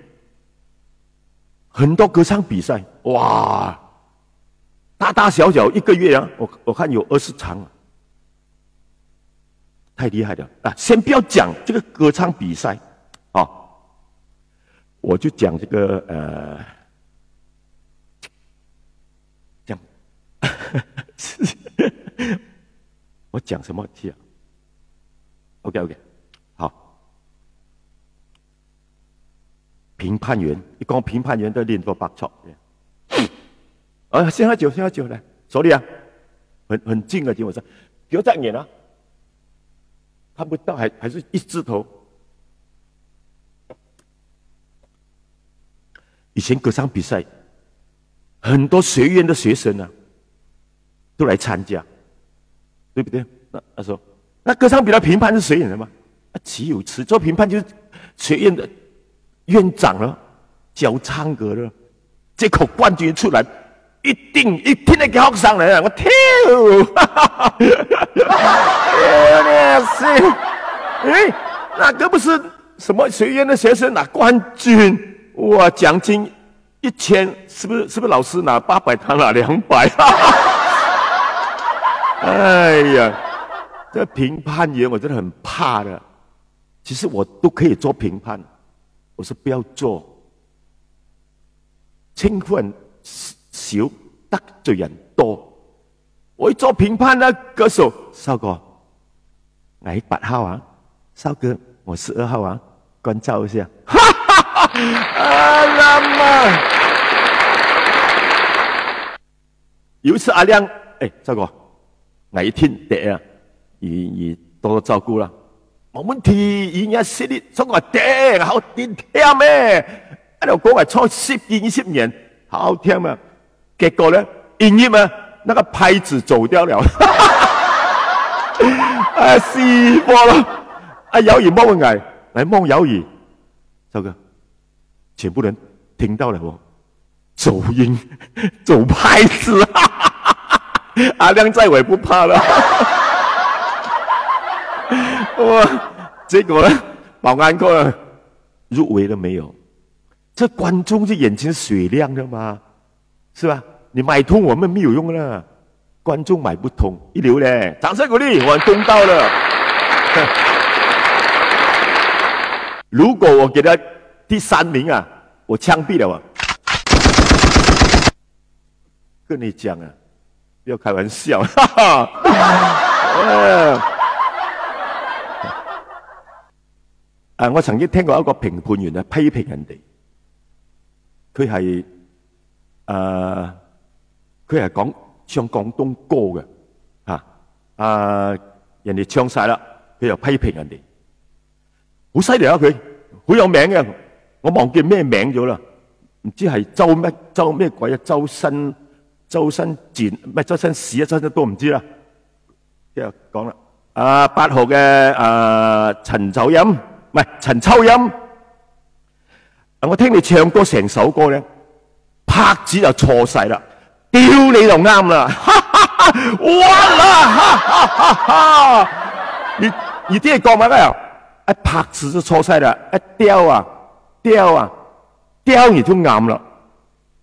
很多歌唱比賽，哇，大大小小一個月啊，我看有20場，太厲害了啊！先不要講這個歌唱比賽，啊，我就講這個講，我講什麼題啊 ？OK， 好。评判员，一讲评判员都练到白错。先喝酒，先喝酒来，手里啊，很近的听我说，不要再演了，看不到，还是一只头。以前歌唱比赛，很多学院的学生啊，都来参加，对不对？那时候，那歌唱比赛评判是谁演的吗？岂有此做评判就是学院的院长了，教唱歌了，这口冠军出来，一定得给学生来，我跳，那个不是什么学院的学生拿冠军，哇，奖金1000，是不是老师拿800，他拿200？哎呀，这评判员我真的很怕的。其实我都可以做评判，我说不要做，千万少得罪人多。我一做评判呢，歌手少哥，我8号啊，少哥我12号啊，关照一下。哈哈哈！啊啦嘛！有一次阿亮，少哥，我一天得啊，你多多照顾啦。冇問題，而家識你，所以我頂好聽咩？喺度講話初10年、20年，好好聽嘛。結果咧，營業啊，那個拍子走掉了，啊死我了！啊，友誼摸我來摸友誼，這個全部人聽到了我走音、走拍子，阿亮在我也不怕了。哇！结果呢，保安科入围了没有？这观众是眼睛水亮的嘛，是吧？你买通我们没有用了，观众买不通，一流嘞！掌声鼓励，我公道了。如果我给他第3名啊，我枪毙了我。跟你讲啊，不要开玩笑，哈哈。我曾經聽過一個評判員批評人哋，佢係唱廣東歌嘅，人哋唱晒啦，佢又批評人哋，好犀利啊！佢好有名嘅，我忘記咩名咗啦，唔知係周咩鬼啊？周身戰唔係周身屎啊？周身都唔知啦。即係講啦，8號嘅陳秋音。唔係陳秋音，我聽你唱歌成首歌咧，拍子就錯晒啦，屌你就啱啦，哈哈哈！哇啦，哈哈哈哈！你啲嘢講乜嘢？一拍子就錯晒啦，一調你就啱啦。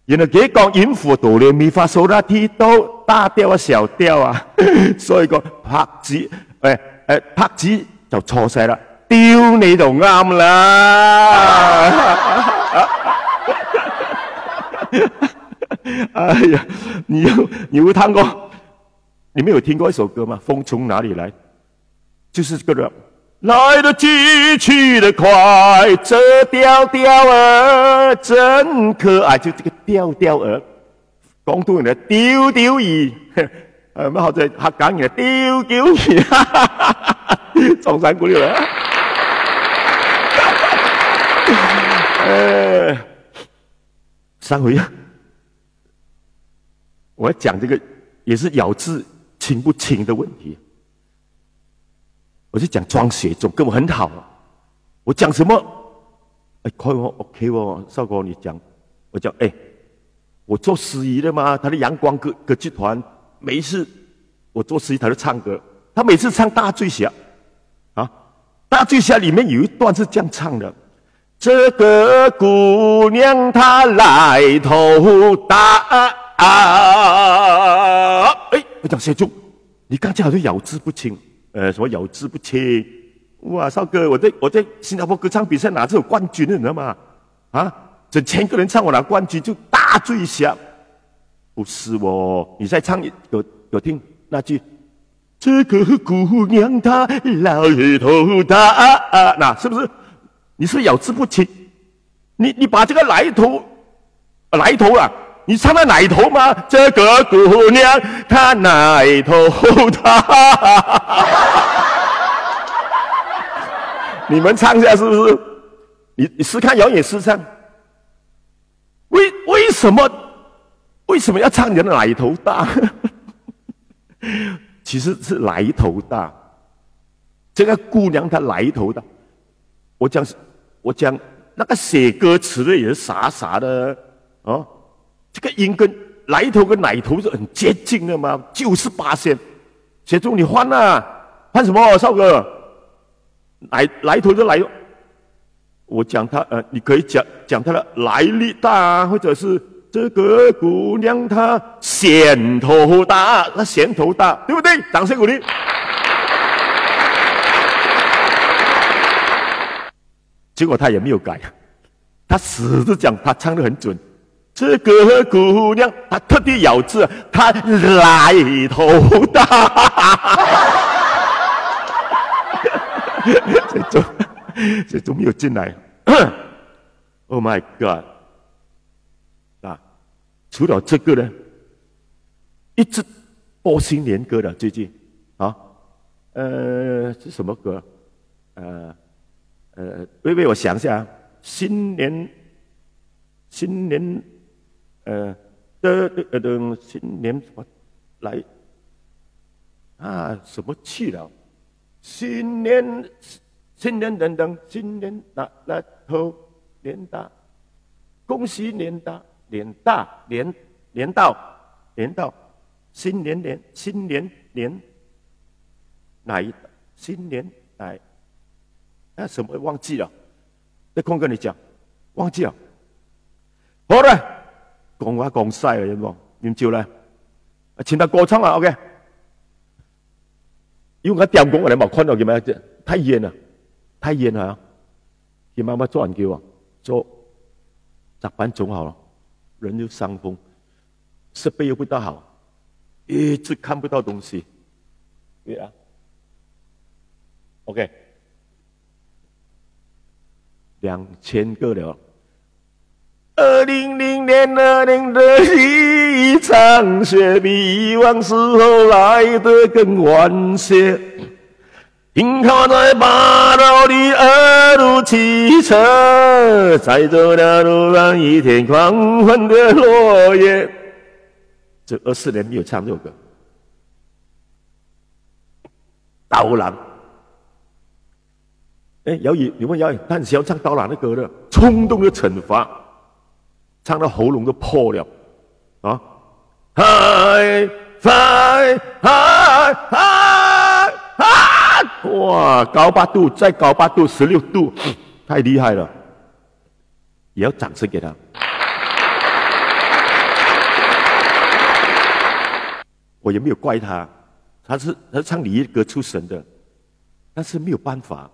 原來幾講音符哆來咪發嗦啦提哆大調啊小調啊，所以個拍子拍子就錯晒啦。丟你就啱啦！哎呀，你有聽過？你沒有聽過一首歌嗎？風從哪裡來？就是這個來得急去得快，這調調兒真可愛。就這個調調兒，廣東人嘅丟丟兒，乜好似客家人嘅丟丟兒，中山鼓勵啦。上回我要讲这个也是咬字清不清的问题，我就讲庄学忠跟我很好，我讲什么，可以哦 ，OK 哦，少哥你讲，我讲我做司仪的嘛，他的阳光歌剧团，每一次我做司仪他就唱歌，他每次唱大醉侠，大醉侠里面有一段是这样唱的。这个姑娘她来头大，我讲学忠，你刚才好像咬字不清，什么咬字不清？哇，少哥，我在新加坡歌唱比赛拿这种冠军的，你知道吗？整1000个人唱，我拿冠军就大醉侠，不是哦，你在唱有听那句？这个姑娘她来头大，那是不是？你是不是咬字不清？你把这个来头啊，你唱的奶头吗？这个姑娘她奶头大，你们唱一下是不是？你试看，谣言试唱。为什么要唱人的奶头大？其实是来头大。这个姑娘她来头大。我讲那个写歌词的也是傻傻的哦。这个音跟来头跟奶头是很接近的嘛，98%。写中你换啊，换什么？少哥，来头就来。我讲他你可以讲他的来历大啊，或者是这个姑娘她显头大，那显头大，对不对？掌声鼓励。结果他也没有改，他死是讲他唱得很准。这个姑娘她特地咬字，她来头大。这都没有进来。Oh my God！ 啊，除了这个呢，一直播新年歌的最近啊，是什么歌？喂，我想一下，新年，新年什么来啊？什么去了？新年等等，新年那头年大，恭喜年到，新年来，新年来，那什么忘记了？在空跟你讲，忘记了。好了，讲晒了，有冇？你们就来，请他歌唱啊 ，OK。因为我点歌我哋冇看到佢咩，太遠啦，太遠啦。佢媽媽做人叫我做雜班總好了，人又傷風，設備又不大好，一直看不到東西。對啊 ，OK， 2000個了。2000年2000的一场雪，比往时候来得更晚些。停靠在八道的二路汽车，载走了路上一天狂欢的落叶。这24年没有唱这首歌。刀郎，姚宇，你问姚宇，他很喜欢唱刀郎的歌的，《冲动的惩罚》。唱到喉咙都破了，啊！嗨！哇，高8度，再高8度，16度，太厉害了！也要掌声给他。我也没有怪他，他是唱礼仪歌出身的，但是没有办法，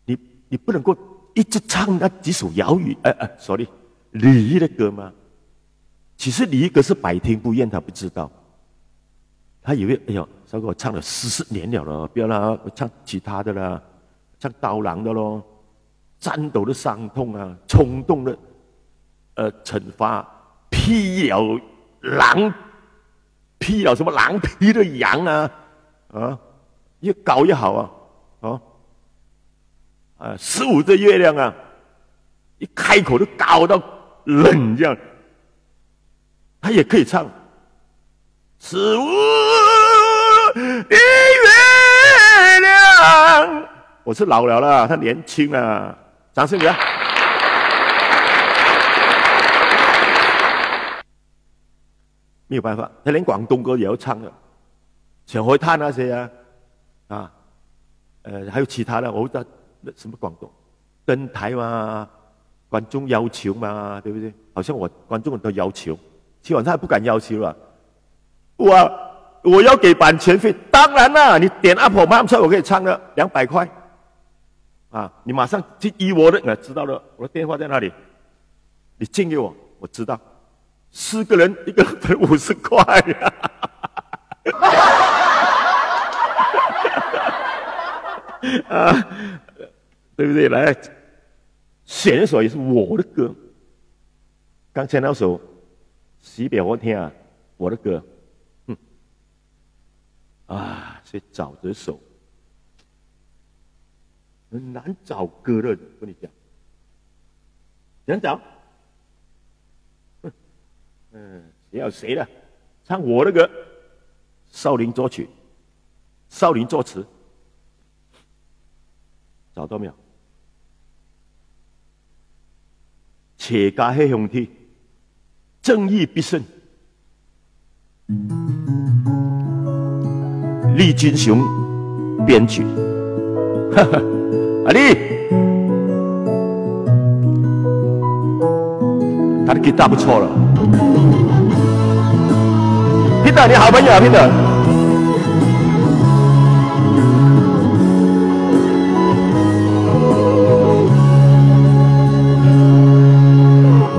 你不能够一直唱那几首谣语，sorry。礼仪的歌吗？其实礼仪歌是百听不厌，他不知道。他以为哎呦，小哥我唱了40年了，不要啦，我唱其他的啦，唱刀郎的咯，战斗的伤痛啊，冲动的惩罚，劈了什么狼劈的羊啊，越高越好15的月亮啊，一开口就高到冷这样，他也可以唱。15的月亮，我是老了啦，他年轻啦，掌声给他。没有办法，他连广东歌也要唱的，小海滩那些还有其他的，我不知道什么广东登台嘛。观众要求嘛，对不对？好像观众都要求，基本上不敢要求了。我要给版权费，当然啦，你点 Apple 慢出来，我可以唱了200块，你马上去依我的，知道了，我的电话在哪里？你进给我，我知道，4个人1个人50块，对不对？来。写那首也是我的歌。刚才那首洗给我听啊，我的歌，所以找这首很难找歌的，跟你讲，怎样找？谁要谁的？唱我的歌，少林作曲，少林作词，找到没有？切家迄兄弟，正义必胜。李军雄编曲，阿丽，他的吉他不错了。Peter， 你好朋友啊 ，Peter。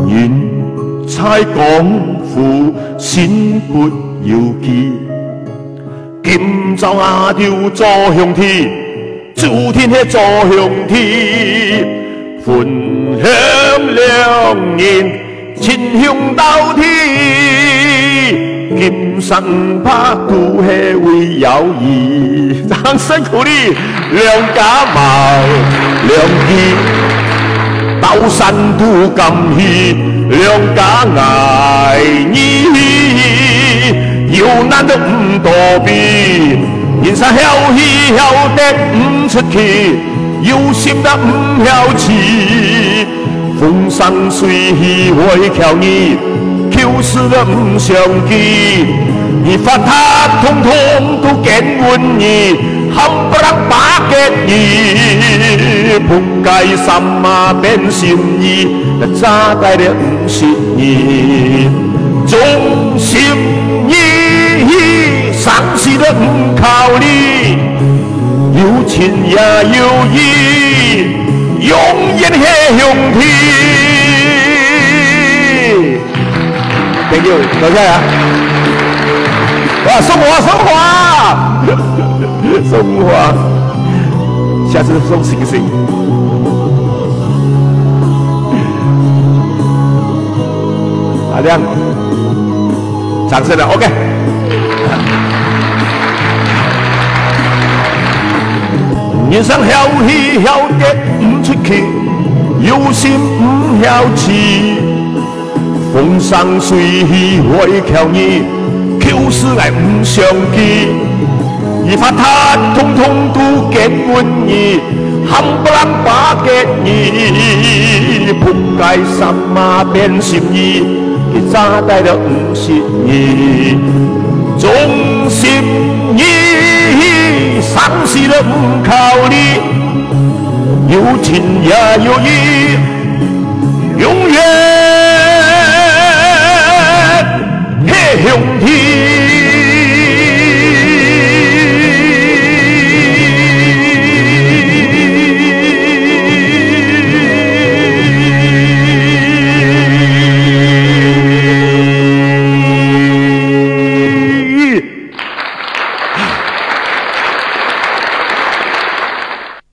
人才功夫心不由己。今朝阿丢做兄弟，注定迄做兄弟，分享两人亲兄弟。金山拍赌迄位友谊，掌声鼓励两家矛两义，刀山都甘喜，两家爱你。有难都唔躲避，人生晓喜晓得唔出去，有心得唔晓痴。风山水喜会巧你，求事得唔相记。你发他通通都见稳你，冚唪唥把結意。仆街心啊變心意，早帶了唔是你，忠心義。生死都唔靠你，有情也有義，永遠係兄弟。Thank you， 多謝啊！哇，送花，送花，送花，下次送星星。阿亮，掌聲了 ，OK。人生曉喜曉得唔出去，有心唔曉痴。風生水起會巧你，求事愛唔相記。而發他通通都見穩你，冚唪唥把結義。仆街心啊變心意，佢早帶了唔是你，忠心義。生死都唔靠你，有情也有義，永遠係兄弟。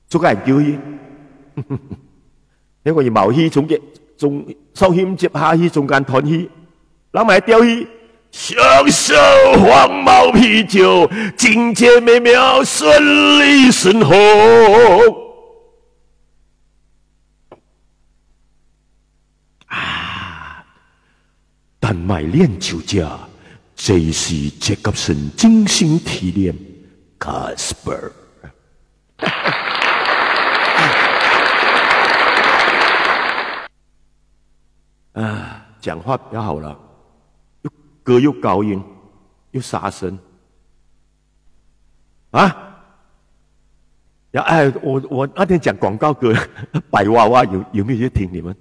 做個研究去，因為毛戲從收險接下去，中間斷去，諗埋釣去，享受黃毛啤酒，境界美妙，順利順風。但買練酒價，這是傑克遜精心提煉 Casper。講話比較好了，歌又高音，又殺聲，我那天講廣告歌，白娃娃有沒有去聽你們？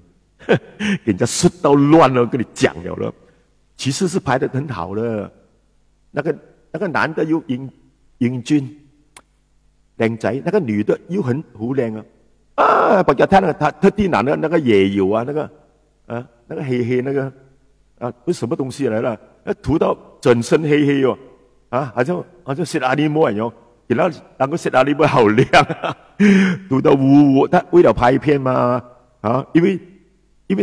給人家說到亂了，跟你講了，其實是拍得很好的。那個男的又英俊靚仔，那個女的又很好靚不叫他那個他特地拿那個野油啊，那個黑黑那個不是什麼東西來了，塗到整身黑黑哦，好像塞阿尼摩一樣，然後那個塞阿尼摩好亮，塗到烏，他為了拍片嘛，啊，因为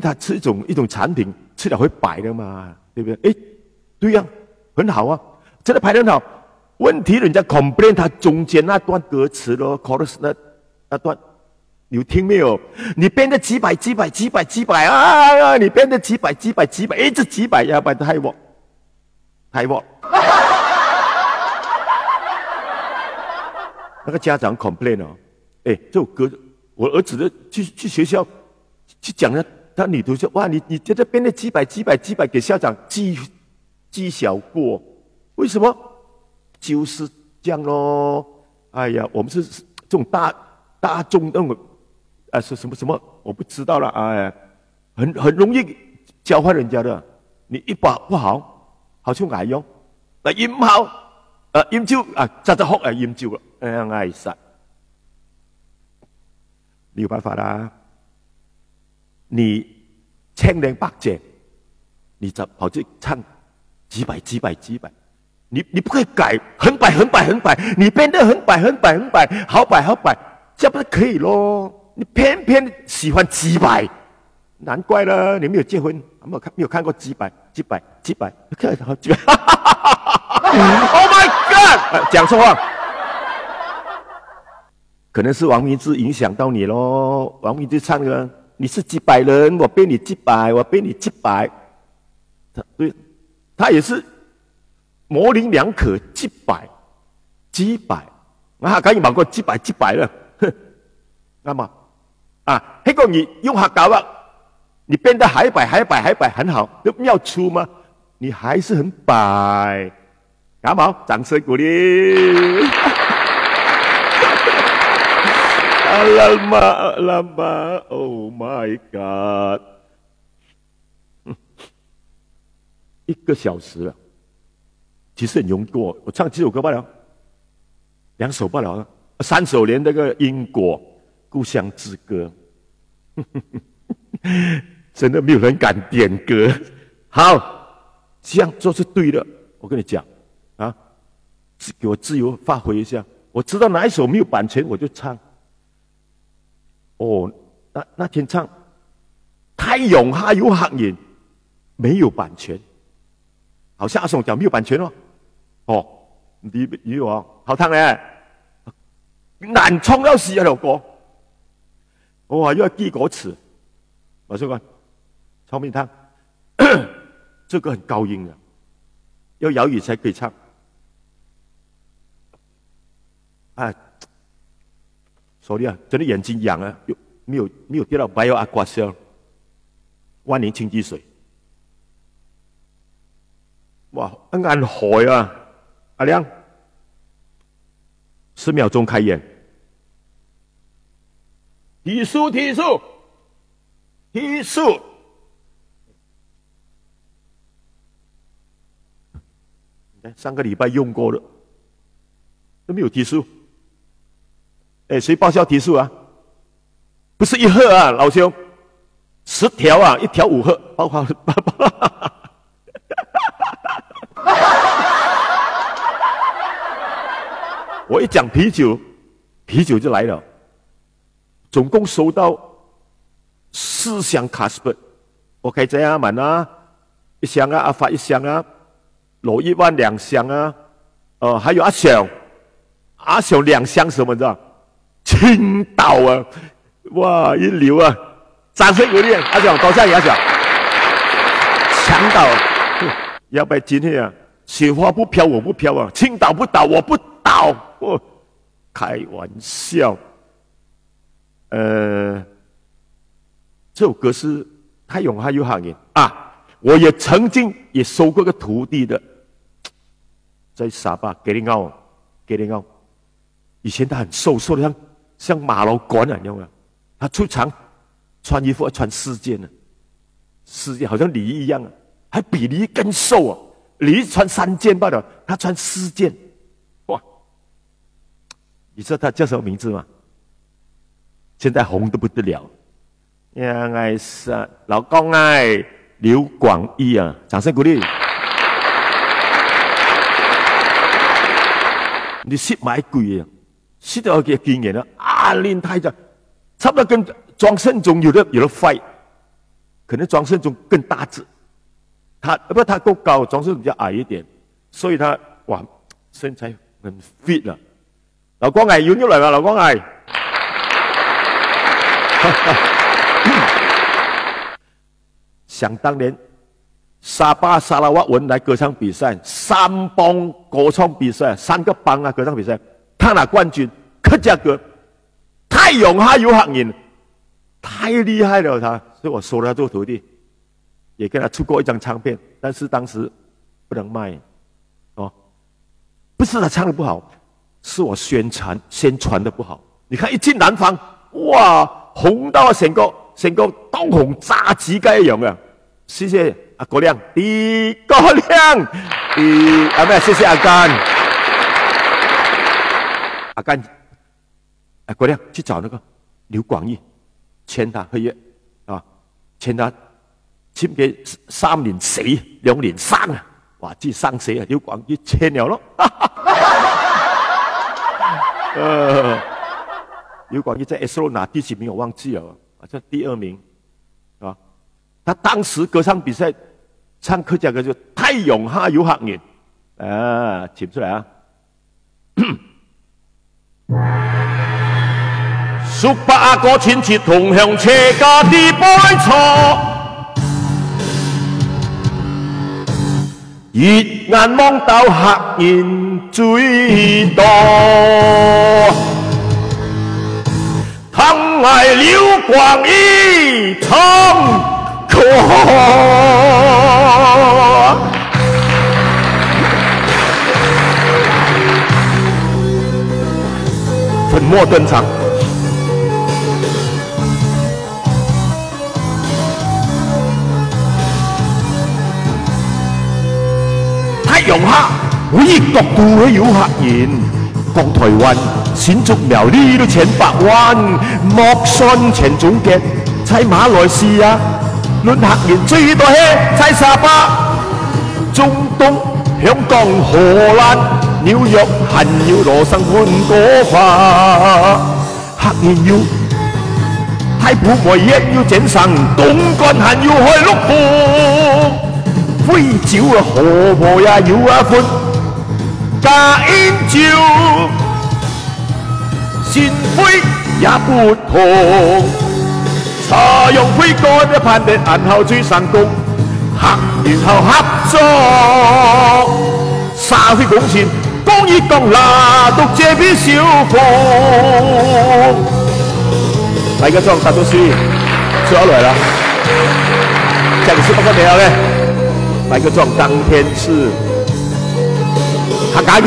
它是一种产品，吃了会白的嘛，对不对？哎，对呀、很好啊，真的拍得很好。问题人家 complain 它中间那段歌词咯 ，chorus 那段，你有听没有？你编的几百啊！你编的几百，一直几百呀，把太我。那个家长 complain 哦，哎，这首歌，我儿子的去学校去讲了，他女同学哇，你在这编的几百给校长记小过，为什么？就是这样咯。哎呀，我们是这种大众那种是什么，我不知道了。哎，很容易教坏人家的。你一把不好，好像矮用，那音好，音就扎好音就了，矮晒，没有办法啦。你1000-100你跑去唱几百，你不可以改，很摆，你编得很摆，好摆，这不是可以咯？你偏偏喜欢几百，难怪了，你没有结婚，没有看过几百，看好几百，Oh my God， 讲错话，可能是王明志影响到你咯。王明志唱的，你是几百人，我编你几百，对，他也是。模棱两可，几百，赶紧买过几百了，哼，那么那个你用客家话，你变得还摆很好，都要出吗？你还是很摆，好不好？掌声鼓励。阿拉玛 ，Oh my God， 1个小时了。其实很容易过，我唱几首歌罢了，2首罢了，3首连那个因果、故乡之歌，真的没有人敢点歌。好，这样做是对的。我跟你讲啊，给我自由发挥一下。我知道哪一首没有版权，我就唱。哦，那天唱《太陽下有黑人》，没有版權，好像阿松講沒有版權咯。哦，你有啊，好聽咧，難唱到死啊條歌。我話要記歌詞，我說過，唱面湯，這個很高音的，要搖語才可以唱。啊 ，sorry 啊，真的眼睛癢啊，沒有跌到 bio aqua 萬年清劑水。哇，眼海啊！阿亮，10秒鐘開演。提速！上個禮拜用過了，都沒有提速。哎，誰報銷提速啊？不是1盒啊，老兄，10條啊，1條5盒，包括。我一講啤酒就來了，總共收到4箱卡斯本，我可以這樣買啊，1箱啊，阿發1箱啊，羅一萬2箱啊，還有阿小2箱什麼你知道？青島啊，哇，一流啊！掌聲鼓勵，阿小多謝你阿小，強島，要不然今天啊，雪花不飄我不飄啊，青島不倒我不倒。哦，開玩笑，這首歌是太陽下有黑人啊！我也曾經也收過個徒弟的，在沙巴給你奧，以前他很瘦的像馬老管啊，你知道嗎？他出場穿衣服要穿4件呢，4件好像李一樣啊，還比李更瘦啊！李穿3件罷了，他穿4件。你知道他叫什麼名字嗎？現在紅得不得了。呀，愛是老公哎，劉廣義啊，掌聲鼓勵。你識買貴啊，識到嘅經驗啊，練太就差不多跟庄胜忠有的 fight， 可能庄胜忠更大只，他够高，庄胜忠比较矮一点，所以他哇身材很 fit 了。劉光毅演咗嚟嘛？劉光毅，想當年沙巴沙拉瓦文來歌唱比賽，3幫歌唱比賽，3個幫啊歌唱比賽，他拿冠軍，客家歌，太勇悍有行人，太厲害了他，所以我收了他做徒弟，也跟他出過一張唱片，但是當時不能賣，哦，不是他唱得不好。是我宣傳的不好。你看一進南方，哇，紅到成個當紅炸子雞一樣嘅。謝謝阿國亮，謝謝阿甘，阿國亮去找那個劉廣義簽他合約啊，簽他簽給3年4 2年3啊，哇，至生死啊，劉廣義簽了咯。劉廣義在 SO 拿第幾名我忘記了，好像第2名，啊，他當時歌唱比賽唱客家歌就太勇悍有行人，啊，請出來啊！叔伯阿哥親切同向車家啲杯錯，熱眼望到客人最多。疼愛劉廣義唱歌，粉墨登場，太勇悍，每一角度都有客人。講台灣新竹苗栗都千百萬，莫信前總結在馬來西亞，論客人最多係在沙巴、中東、香港、荷蘭、紐約，還有羅生門嗰塊，客人要太普梅亦要整神，東幹還要開碌褲，灰酒啊河婆也要啊款。加煙酒，鮮灰也不同。茶用灰乾的判定暗後最成功，然後合作。沙灰貢獻，公益公拿讀這邊小鳳。大家裝大都市，出來了。這個是不可了的，大家裝當天是。客家人，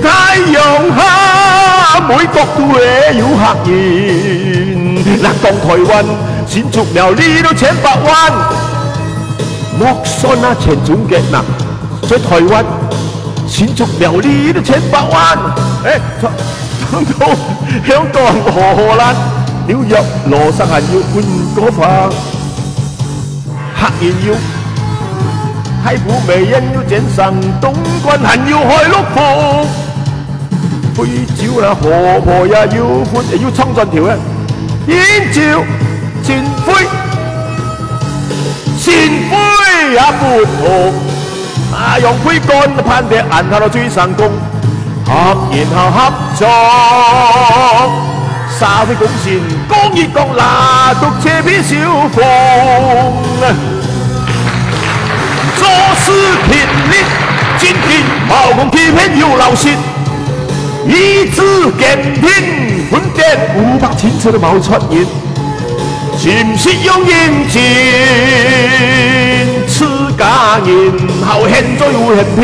太陽下每角都會有客人。嗱，講台灣新竹苗栗都千百萬，莫信啊前總結嗱，在台灣新竹苗栗都千百萬，講到香港荷蘭、紐約、羅生還要換嗰塊。客人要太普美人要整神，東軍還要開碌褲，灰酒啦河婆也要寬，要衝進條嘅煙照前灰，前灰也不同，啊用灰乾攀地眼下到最成功，然後合作。沙灰貢獻，公益公拿讀這邊小鳳，做事勤力，堅決冇講欺騙要流血，意志堅定，奮鬥500千次都冇出現，潛識用認真，持家人後現在有現片，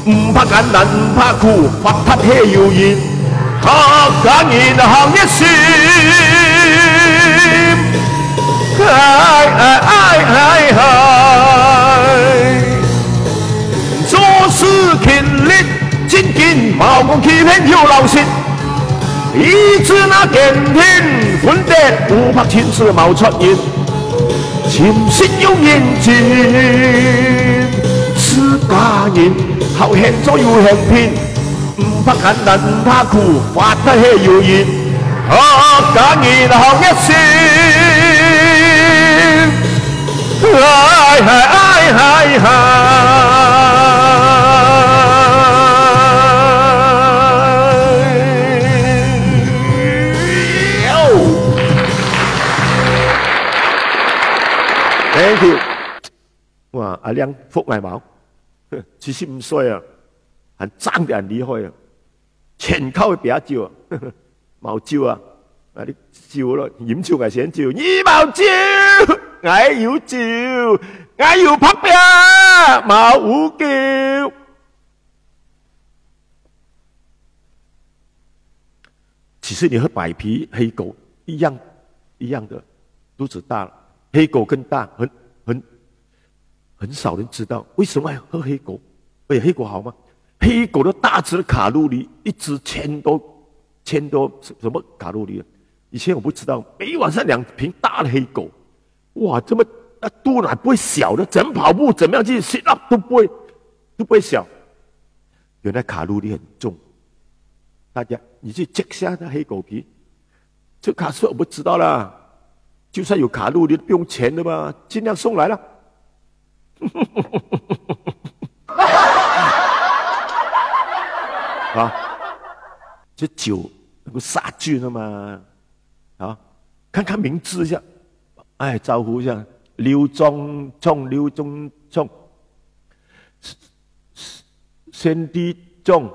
唔怕艱難，唔怕苦，發達係謠言。客家人行一線，做事勤力，堅堅冇講欺騙要流血，意志那堅定，奮鬥500千次冇出現，潛識要認真，持家人後現在有現片。唔怕艱難，唔怕苦，發得起謠言，假言行一線。Thank you。哇，阿亮覆眼毛，75歲啊，很爭得很厲害啊，全靠佢酒啊，冇酒啊，啊你酒咯，飲酒係先酒，你冇酒，我有酒，我有拍拼，冇有叫。其實你和白皮黑狗一樣的，肚子大了。黑狗更大，很少人知道为什么要喝黑狗。而且黑狗好吗？黑狗的大只的卡路里一只千多什么卡路里？以前我不知道，每晚上2瓶大的黑狗，哇，这么肚腩不会小的，怎么跑步怎么样去 sit up 都不会小。原来卡路里很重，大家你去 check 下那黑狗皮，这卡数我不知道啦。就算有卡路里，不用钱的嘛，尽量送来了。啊，这酒能够杀菌的嘛？啊，看看名字一下，哎，招呼一下，劉宗聰，Sandy 宗，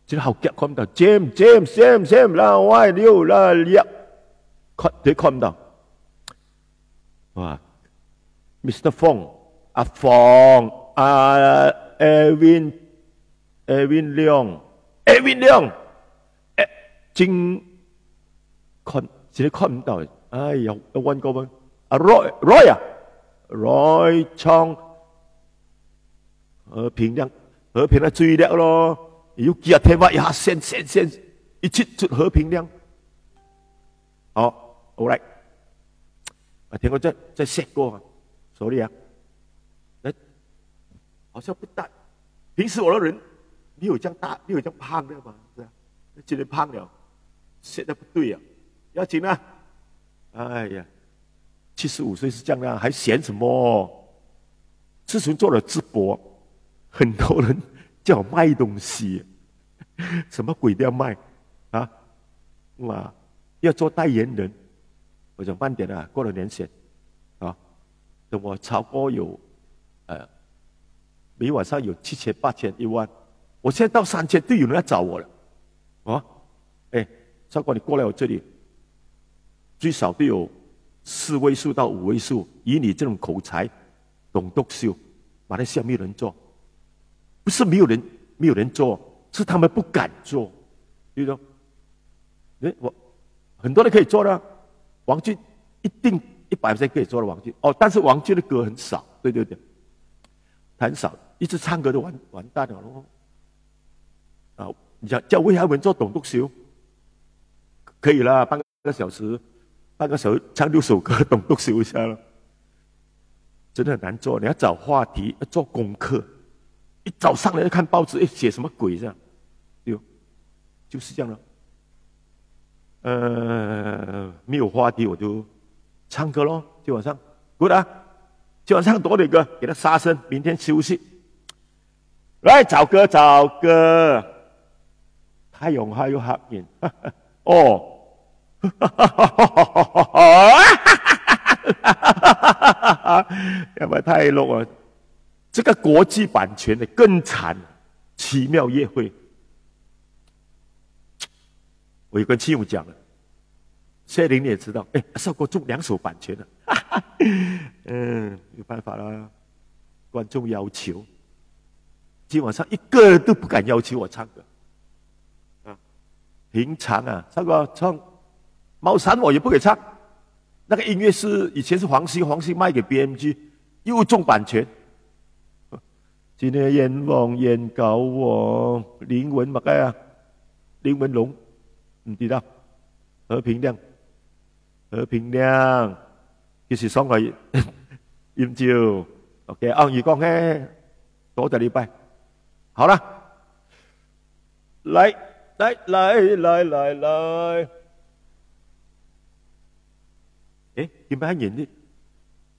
这個好夾看唔到 ，James 啦，喂，6啦，1，你看唔到。哇 ，Mr. 馮，阿馮，Edwin 亮，真看，現在看唔到，哎呀，要揾個咩？阿 Roy 昌，和平亮最叻咯，有幾日聽話呀，先，一切出和平亮，好 ，all right。啊，聽過在寫過啊 ，sorry 啊，好像不大。平時我的人沒有這樣大，沒有這樣胖的嘛，是啊，今天胖了，寫得不對啊，要緊啊！哎呀，75歲是這樣的，還嫌什麼？自從做了直播，很多人叫我賣東西，什麼鬼都要賣啊！哇，要做代言人。我講慢點啊，過了年前，啊，等我超過有，每晚上有7000、8000、1萬，我現在到3000都有人來找我了，啊，哎，超過你過來我這裡，最少都有4位數到5位數，以你這種口才，懂讀秀，馬來西亞沒有人做，不是沒有人做，是他們不敢做，對不對？我很多人可以做的。王俊一定100%可以做到王俊哦，但是王俊的歌很少，对，很少，一直唱歌就完蛋了咯。啊，你想叫魏海文做董督秀，可以啦，半個小時唱6首歌，董督秀一下了，真的很難做。你要找話題，要做功課，一早上來就看報紙，寫什麼鬼這樣，對，就是這樣了。沒有話題我就唱歌咯，今晚上 good 啊，今晚上多點歌，給他殺聲，明天休息。來找歌，太陽還有黑面，哦，要不然太錄了。這個國際版權的更慘，奇妙夜會。我有跟親友講了，70你也知道，哎，少國中2首版權了，沒辦法啦，觀眾要求，今晚上一個都不敢要求我唱歌，啊，平常啊，少國唱貓山我也不給唱，那個音樂是以前是黃興賣給 BMG，又中版權，今天閻王閻高王林文乜嘅啊，林文龍。唔知道，和平亮，就是爽佢豔照。OK， 二講咧，多謝禮拜。好了，来来来来来来，哎，點解人啲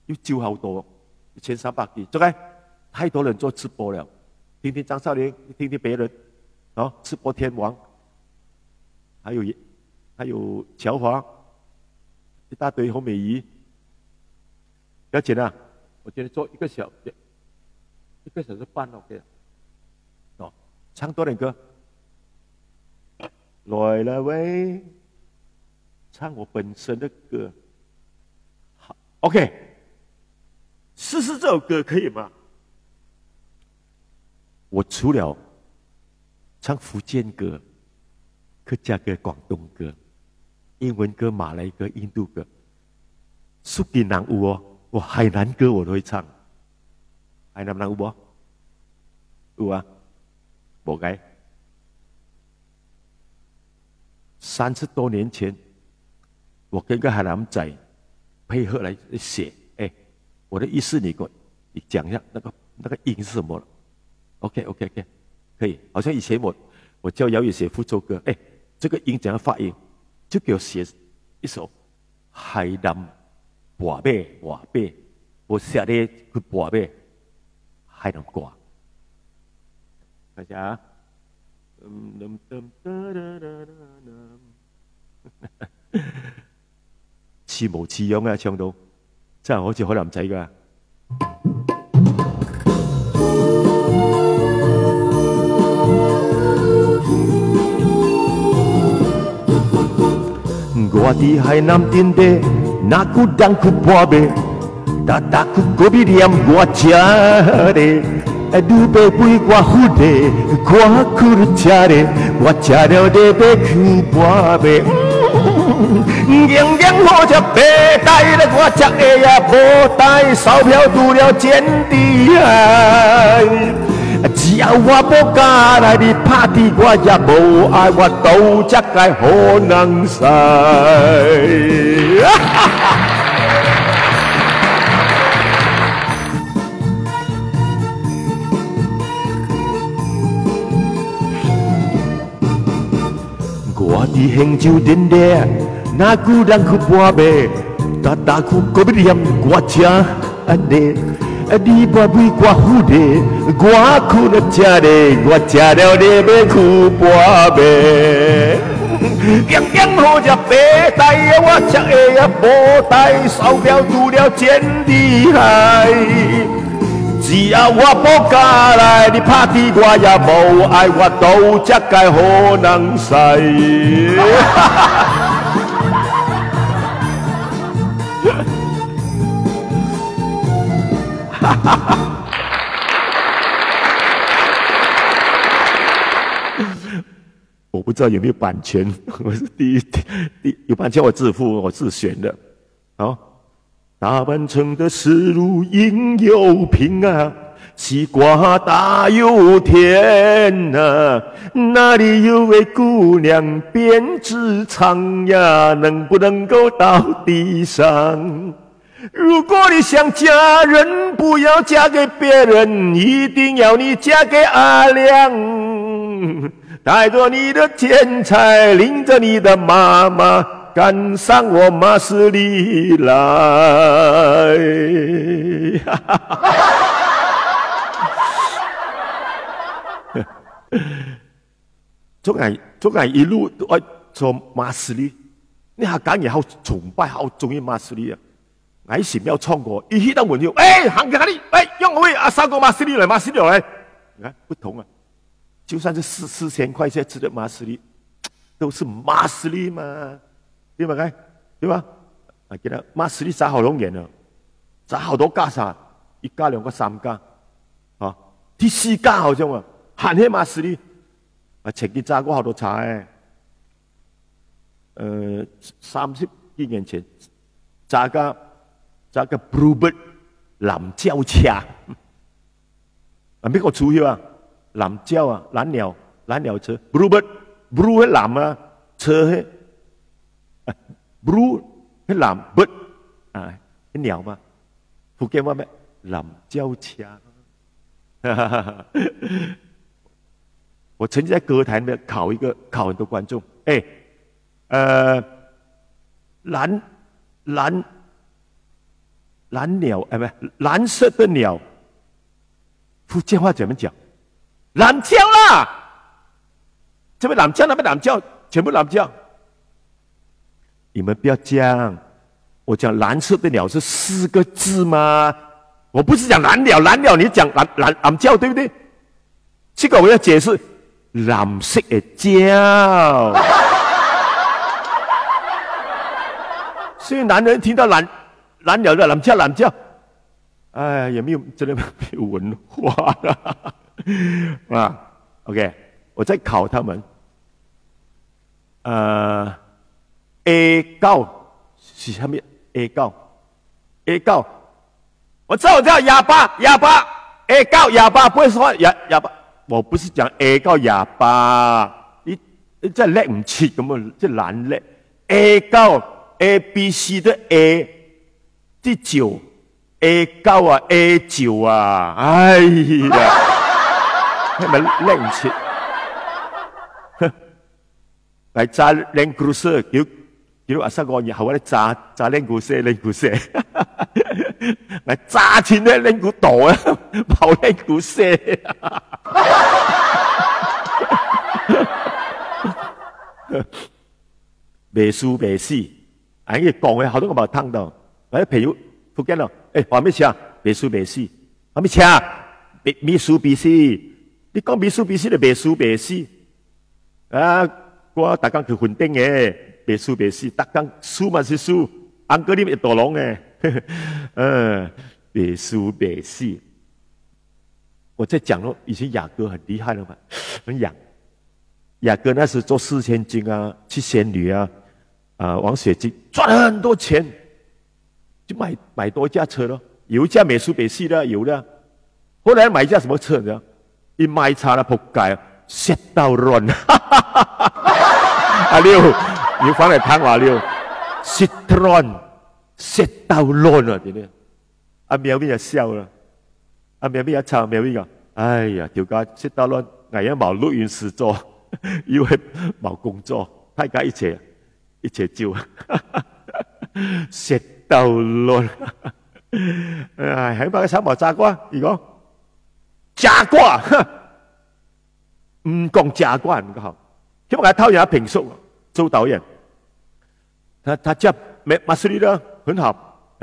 要照好多1300幾？這個太多人做直播了，聽聽張少年，聽聽別人，哦，直播天王，還有喬華，一大堆洪美儀，要錢啊！我今天做1個小時半 OK 了，哦，唱多點歌。來了喂，唱我本身的歌。好 ，OK， 試試這首歌可以嗎？我除了唱福建歌、客家歌、廣東歌、英文歌、馬來歌、印度歌，蘇吉南有哦，我海南歌我都會唱。海南有無？有啊，冇解。30多年前，我跟个海南仔配合来写，哎，我的意思你讲一下那个音是什么了 ？OK， 可以。好像以前我教姚宇写福州歌，哎，这个音怎样发音？就给我写一首海南话呗，我写的去话呗，海南歌。看一下啊。似模似樣啊，唱到真係好似海南仔㗎。我喺海南邊地，那古當去播唄，打去嗰邊念我家的。都被背我胡的，我苦吃的，我吃了的被去播呗。硬好吃白带了，我吃的呀无带，钞票除了捡的海。只要我不嫁来的 party， 我也无爱，我都只该好能使。我的香酒店的，那古人去播呗，打去嗰邊念我家的，你把背我胡的，我苦了吃的，我吃了的要去播呗。硬好吃白帶，我吃的也無帶，鈔票除了錢的海。只要我不嫁來，你party我也無愛，我都只該好能使。我不知道有沒有版權，我是第一有版權我自付，我自選的。好。大半城的丝路應有平啊，西瓜大有甜啊，那裡有位姑娘辮子長呀，能不能夠到地上？如果你想嫁人，不要嫁給別人，一定要你嫁給阿亮，帶着你的錢財，領着你的媽媽。趕上我馬斯里來，中眼一路都愛做馬斯里，你下講嘢好崇拜，好中意馬斯里啊！我以前有唱過，一去到門口，行開你，讓我為阿三個馬斯里來，馬斯里來，你看不同啊！就算是4000塊錢吃的馬斯里，都是馬斯里嘛。對吧？對吧？啊，記得馬斯里炸好多年了，炸好多家啥，1家2個3家，啊，第4家好像啊，喊起馬斯里，啊，曾經炸過好多茶30幾年前炸個 Bluebird 藍鳥車，啊，咩個出去啊？藍鳥啊，藍鳥車 ，Bluebird Blue 係藍啊，車係。Blue 係藍 bird 啊，係鳥嘛？福建話咩？藍鳥車。我曾经在歌坛里面考很多观众，蓝鸟，不是蓝色的鸟，福建话怎么讲？蓝叫啦，这边蓝叫，那边蓝叫，全部蓝叫。你们不要讲，我讲蓝色的鸟是4个字吗？我不是讲蓝鸟，你讲蓝叫对不对？这个我要解释，蓝色的叫。所以男人听到蓝鸟的蓝叫，哎，也没有真的没有文化了OK， 我在考他们。A 告是下面 A 告，我知道我叫哑巴 A 告哑巴，不会说哑巴，我不是讲 A 告哑巴，你真係叻唔切咁啊，即係懶叻 A 告 A B C 的 A 第9 A 告啊 A 9啊，哎呀，係咪叻唔切？嚟揸Land Cruiser叫阿生個以後咧揸Land Cruiser，嚟揸錢咧Land Cruiser度啊，跑Land Cruiser。未輸未死，啊！呢講嘅好多個冇聽到，或者譬如福建咯，話咩車啊？未輸未死，話咩車啊？未輸未死，你講未輸未死就未輸未死，啊！我大家去混丁嘅，未輸未死，大家輸嘛是輸，安哥你咪大龍嘅，未輸未死。我在講咯，以前雅哥很厲害了嘛，很養。雅哥那時做4千金啊，去仙女啊，王雪晶賺很多錢，就買多一架車咯，有一架美蘇美系的有的，後來買一架什麼車呢？一買差了仆街，蝕到亂，阿六，你翻嚟聽話六，蝕到亂啊！點咧？阿苗邊就笑啦，阿苗邊一抄苗邊講，哎呀，條街蝕到亂，我也冇錄音室做。因為冇工作，大家一齊照，蝕到亂。喺把個手磨炸瓜，如果炸瓜，唔講炸瓜唔好。因為我偷人平叔做導演，他叫馬斯利啦，很好。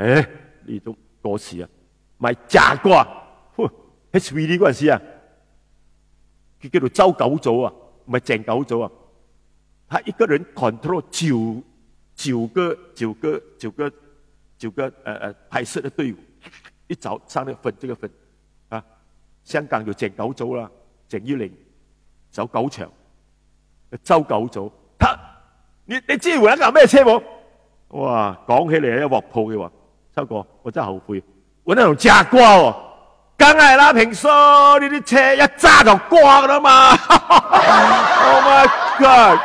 你都多事啊，買炸瓜，HVD 嗰陣時啊，佢叫做周九組啊。唔係鄭九組啊，他一個人 control 九個拍攝的隊伍，一早上那個分這個分啊，香港有鄭九組啦，鄭伊玲走9場，周九組，你知換一架咩車冇？哇，講起嚟一鑊泡嘅喎，秋哥，我真係後悔，換一輛炸瓜喎。梗係啦，平叔呢啲車一揸就瓜噶啦嘛 ！Oh my god！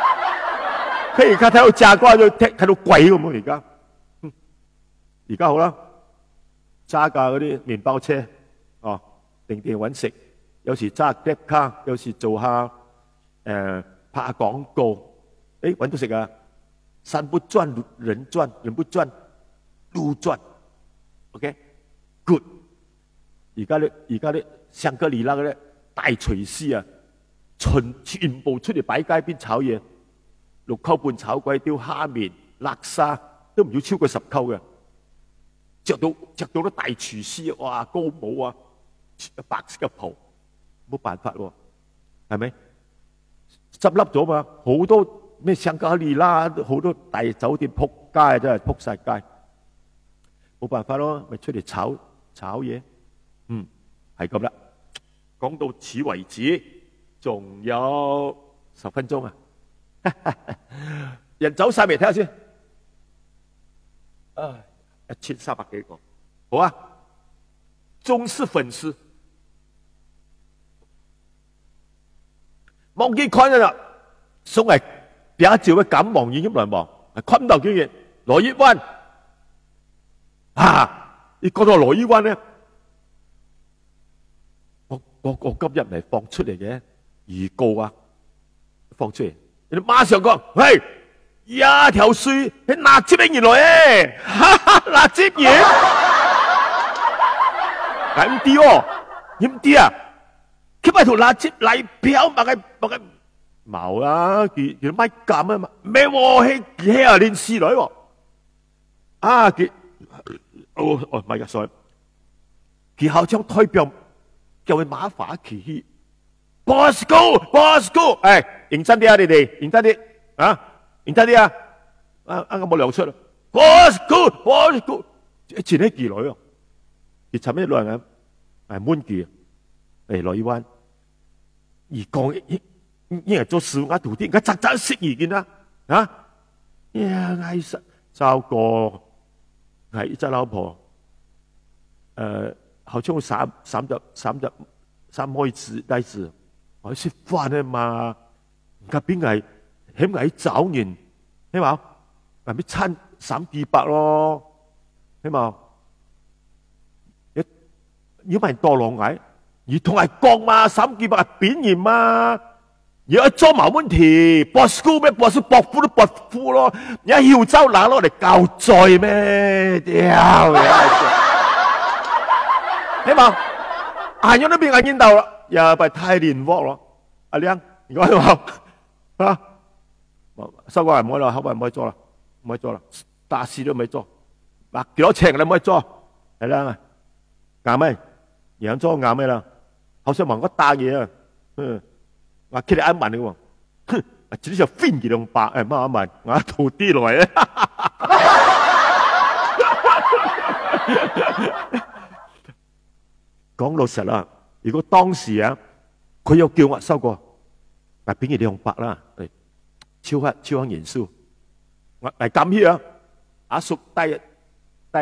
佢而家睇到炸瓜咗，睇到鬼咁啊！而家好啦，揸架嗰啲麵包車哦，定揾食，有時揸 Grab 卡，有時做下拍下廣告，揾到食啊！山不轉人轉，人不轉路轉 ，OK，good。而家啲香格里拉嗰啲大廚師啊，全部出嚟擺街邊炒嘢，6溝半炒粿條、蝦麵、辣沙都唔要超過10溝嘅，着到啲大廚師，哇高帽啊，白色嘅袍，冇辦法喎，係咪？執笠咗嘛，好多咩香格里拉好多大酒店仆街，真係仆晒街，冇辦法咯，咪出嚟炒嘢。係咁啦。講到此為止，仲有10分鐘啊！人走晒未？睇下先。1300幾個，好啊！忠實粉絲，忘記看啦，送嚟第一照嘅感望已經來望，昆豆經驗羅伊灣你講到羅伊灣咧？我今日咪放出嚟嘅預告啊！放出，你馬上講，喂，一條水，你拿接嘢來誒，哈哈，拿接嘢，係唔啲哦，唔啲啊，佢咪條拿接嚟漂埋嘅冇啊，佢咪咁啊嘛，咩喎？佢啊練士女喎，啊佢，哦咪嘅所以，佢好像代表叫佢馬化佢。Bosco，哎，認真啲啊，你哋認真啲啊，認真啲啊，我冇亮出啦。Bosco，前啲妓女啊，佢尋日兩人係滿記，嚟落一灣，而講因為做事我徒弟，我真真識意見啦，啊，呀，藝術糟糕，係一隻老婆，好像三開子帶子。我食飯啊嘛，隔邊係起碼找人，起碼係咪餐300-400咯？起碼如果唔係多浪矮，而同係講嘛，300-400係扁人嘛，而做冇問題，博士咩博士博夫都博夫咯，而家要走拿攞嚟教罪咩？屌你！起碼行咗呢邊眼見到啦。又係太連鑊咯，阿靚，如果話啊，收過嚟唔可以啦，後邊唔可以做啦，唔可以做啦，大事都唔可以做，嗱幾多尺你唔可以做，係啦，啱咩？贏咗啱咩啦？好想問我打嘢啊，話佢哋一問你喎，哼，自己就飛200，誒乜一問，我徒弟來啊！講老實啦。如果當時啊，佢又叫我收過，嗱俾佢200啦，超黑元素，我嚟咁hier啊，阿叔戴一個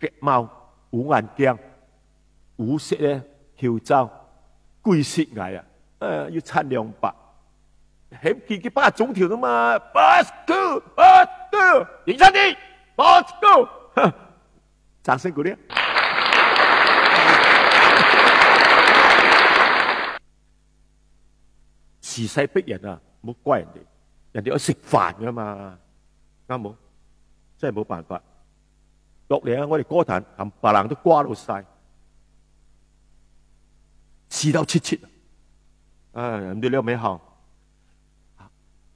夾帽、烏眼鏡、烏色嘅口罩，貴色藝啊，要賺200，係佢8種條啊嘛 ，Bosco，認真啲 ，Bosco，掌聲鼓勵。時勢逼人啊，唔好怪人哋，人哋要食飯噶嘛，啱冇？真係冇辦法。落嚟啊，我哋歌壇冚唪唥都瓜到晒，刺到切，唉，人哋兩尾行，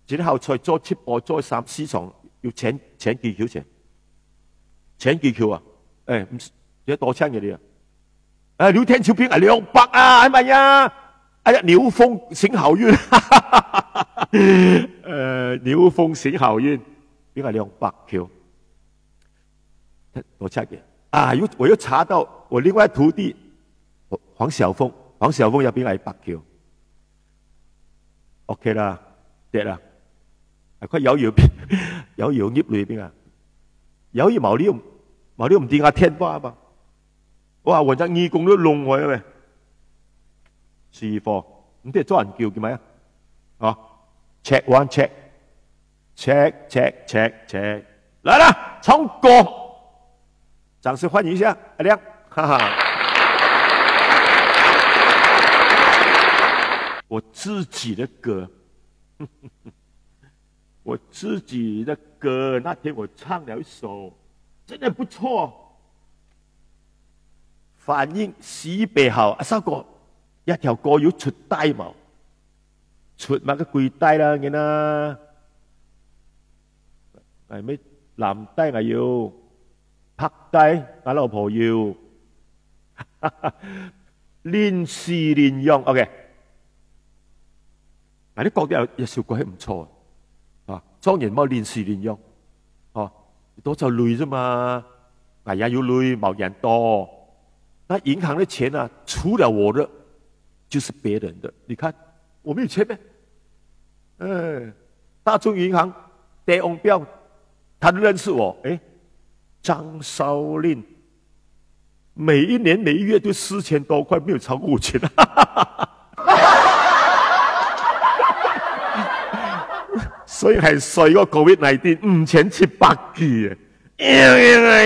這啲後菜做7波做3市場要請幾條錢？請幾條啊？誒，唔，而家多請嘅你啊！誒，聊天小片係200啊，係咪呀？哎呀，鳥風醒後冤，鳥風醒後冤，邊個200條？我查嘅啊，我又查到我另外徒弟黃小峰入邊係100條 ，OK 啦，得啦，佢有業裏邊啊，有業毛料唔掂啊天花嘛，哇，我隻義工都弄我嘅。師傅，咁即係多人叫咩啊？哦 ，check one check，來啦，唱歌，掌聲歡迎一下阿亮，哈哈。我自己的歌，那天我唱了一首，真的不錯，反應西北好，阿首歌。一條歌要出帶冇？出埋個貴帶啦，嘅啦，係咩男帶我要，拍帶我老婆要，練時練用 ，OK。嗱，你覺得有效果係唔錯啊！當然冇練時練用，哦，多就累啫嘛，也要累，冇人多。那銀行的錢啊，除了我的。就是別人的，你看我沒有錢咩？大眾銀行戴翁標，他都認識我。張少林，每一年每一月都4000多塊，沒有超過5000。所以係衰個 COVID-19 5700幾啊！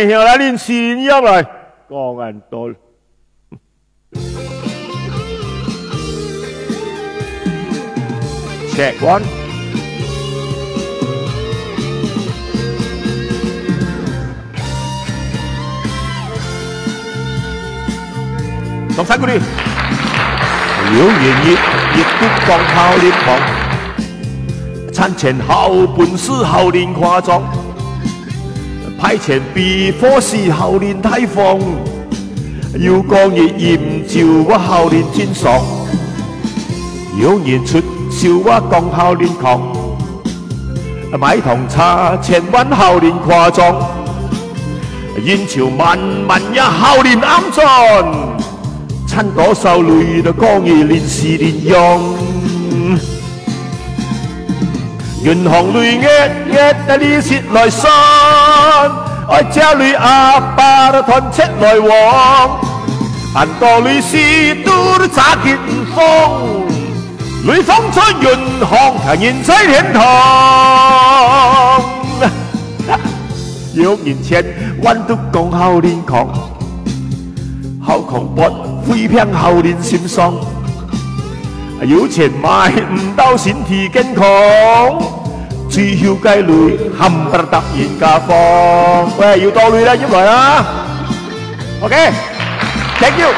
又來練錢入來，講人多。check one。同晒嗰啲，妖言熱都放炮烈狂，餐前後半是後練誇張，派前 before 是後練睇放，要講熱豔照我後練天爽，妖言出笑我講後練狂，買糖茶前揾後練誇張，煙潮慢慢一後練啱盡。親多受累的光義連時連用，銀行累壓你舌來信，愛家裏阿爸的團切來往，銀多累是都炸結風，累風吹銀行人在天堂，有年前彎都講後練狂，後狂撥。飛偏後練閃喪，有錢買唔到身體健康，最後計累冚唪唥突然家放。喂，要多累啦，入來啦。OK，thank you。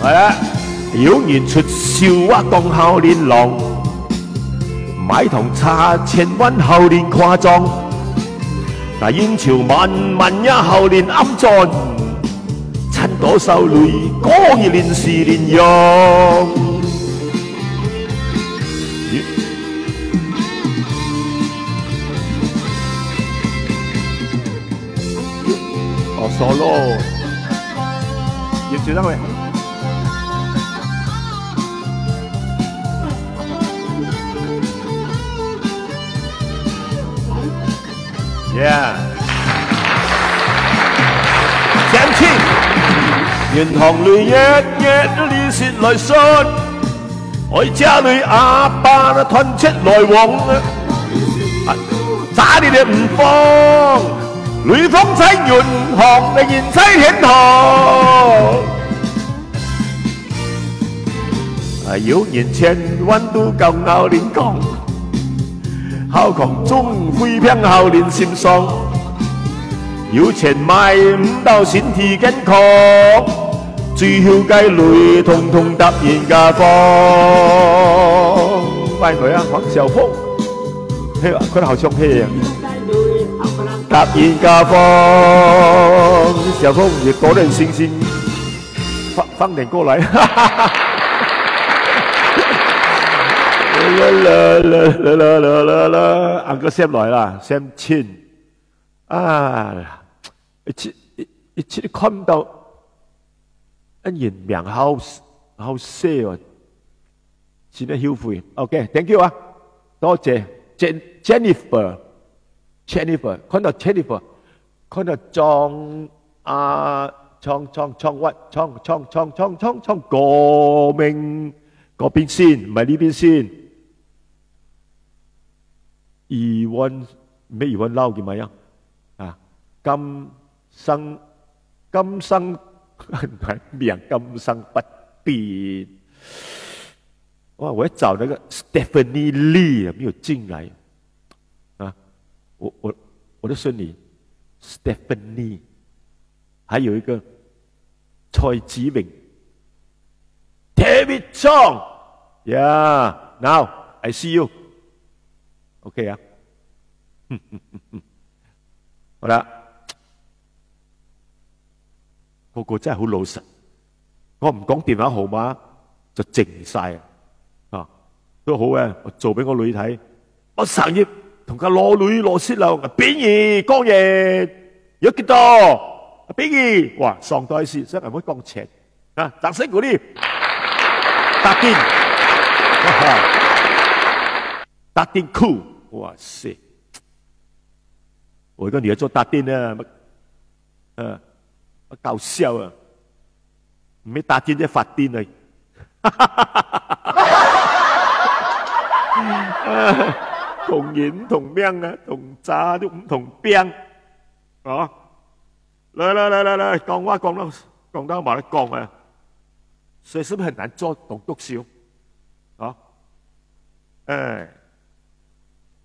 係啦，妖言出笑我講後練狼，買糖茶前溫後練誇張，但煙潮慢慢一後練啱盡，親多受累歌兒練時練用。哦，solo， 要轉得佢。Yeah， 相親，銀行裏你舌來信，愛家裏阿爸的團切來往，渣你哋唔放，雷鋒在銀行，你人在天堂。有年前彎都夠拗連講。後狂中飛偏後練閃喪，有錢買唔到身體健康，最後計累通通答應家方。歡迎佢啊，黃小鳳，佢好唱戲啊！答應家方，小鳳也多點信心，放點過來。阿哥Sam來啦，Sam Chin啊，一看到一人名好寫哦，真係後悔。OK，thank you 啊，多謝 Jennifer， 看到 Jennifer， 看到莊國明嗰邊先，唔係呢邊先。疑問咩疑問撈叫咩啊？今生命今生不變。哇！我一找那個 Stephanie Lee 沒有進來啊！我的孫女 Stephanie， 還有一個蔡子明 David Chong，Yeah，now I see you。OK 啊，好啦，個個真係好老實，我唔講電話號碼就靜晒啊，都好嘅，我做俾我女睇，我成日同佢攞雪流，炳兒江爺有幾多？炳兒，哇，上台時真係唔好講錢啊，掌聲鼓勵，打電，打電酷。哇塞！我一個女兒做打電啊，搞笑啊！唔係打電即係發電啊！同人同命啊，同渣都唔同病，啊！來，講話講到冇得講啊，所以是不是很難做棟篤笑？啊？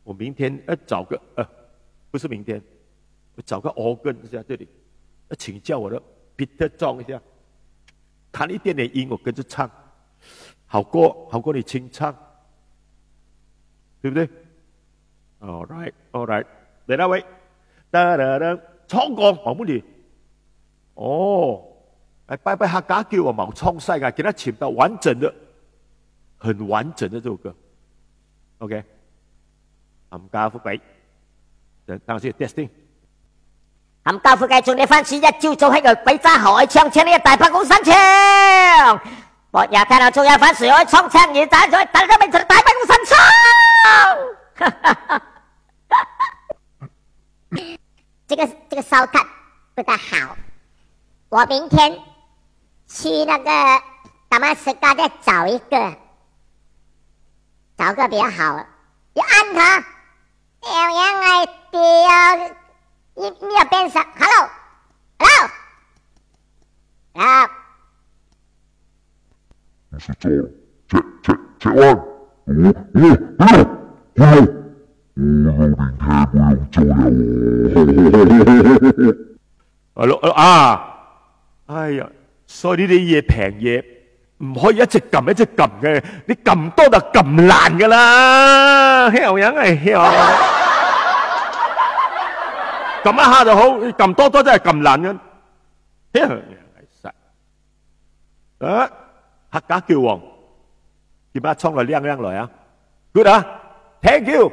我明天要找個不是明天，我找個 organ 一下這裡，要請教我的 Peter 裝一下，彈一點點音，我跟着唱，好過你清唱，對不對 ？All right， 嚟啦喂，唱歌冇問題。哦，拜客家叫我冇創晒噶，給他請到完整的、很完整的這首歌。OK， 冚家福貴，等先 testing。冚家福貴祝你番薯一朝早喺個鬼揸海唱呢個大拍鼓山唱，昨日睇到仲有番薯喺唱唱嘢仔咗，大家咪就大拍鼓山唱。這個燒烤不大好，我明天去那個大馬士革再找一個比較好，要按它，要讓愛掉，你要變成 hello， 你是做check one， 哎呀，所以呢啲嘢平嘢唔可以一直撳嘅，你撳多就撳爛噶啦，香人係香，撳一下就好，撳多真係撳爛嘅，香人係實。啊，客家叫王，叫把倉來靚來啊 ，good 啊 ，thank you。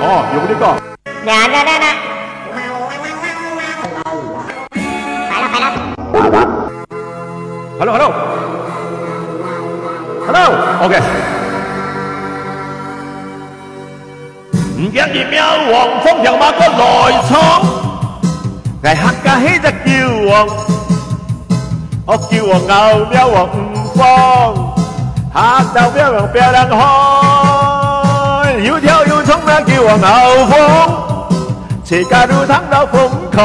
哦，用呢個。Hello，OK。唔驚熱喵王，風條馬哥來闖，係客家起隻叫王，我叫王牛喵王唔放，客家喵王別人開，要跳要衝啦叫王牛風，斜架路ทั้ง到瘋狂，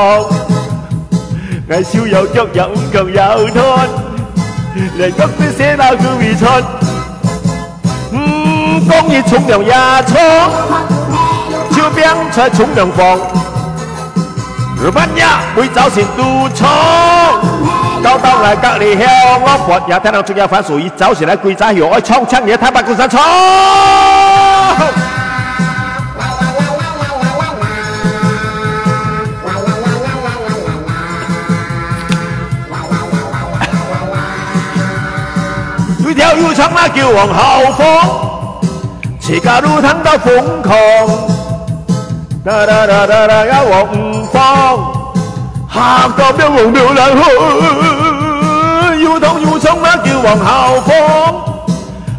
愛笑有腳有強有吞，連腳都寫到佢會出，公益沖涼也衝。招兵在沖涼房，半夜會走前杜倉，到嚟隔離向我撥也聽到仲有番薯已走前喺貴仔橋愛衝槍嘢睇白冠山衝。要跳要衝啦叫皇后風，斜架路ทั้ง到瘋狂。呀我唔放，客家喵王喵人去，要痛要衝啦叫皇后風，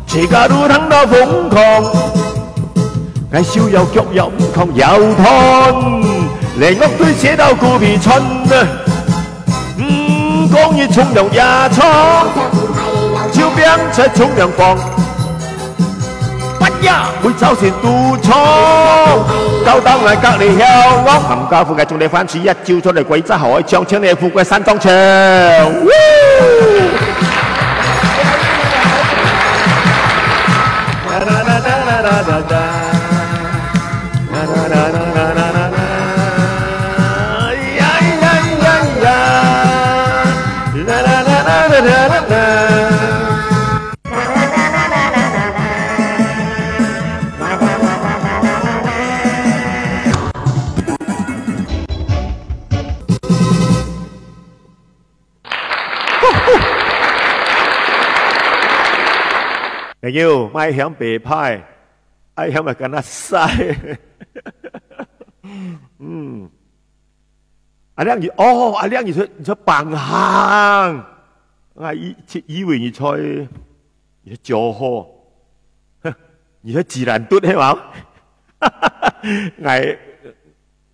斜架路ทั้ง到瘋狂，愛笑有腳有唔窮有吞，連屋都寫到古皮春啊，講熱沖涼也衝，招兵在沖涼房。會走前杜倉，到嚟隔離向我冚家富貴仲你番薯一朝出嚟鬼揸海唱唱你富貴山當唱。要咪響北派，愛響咪跟他晒。阿亮你哦，阿亮你說棒行，我以為你吹酒喝，你說自然嘟係嘛？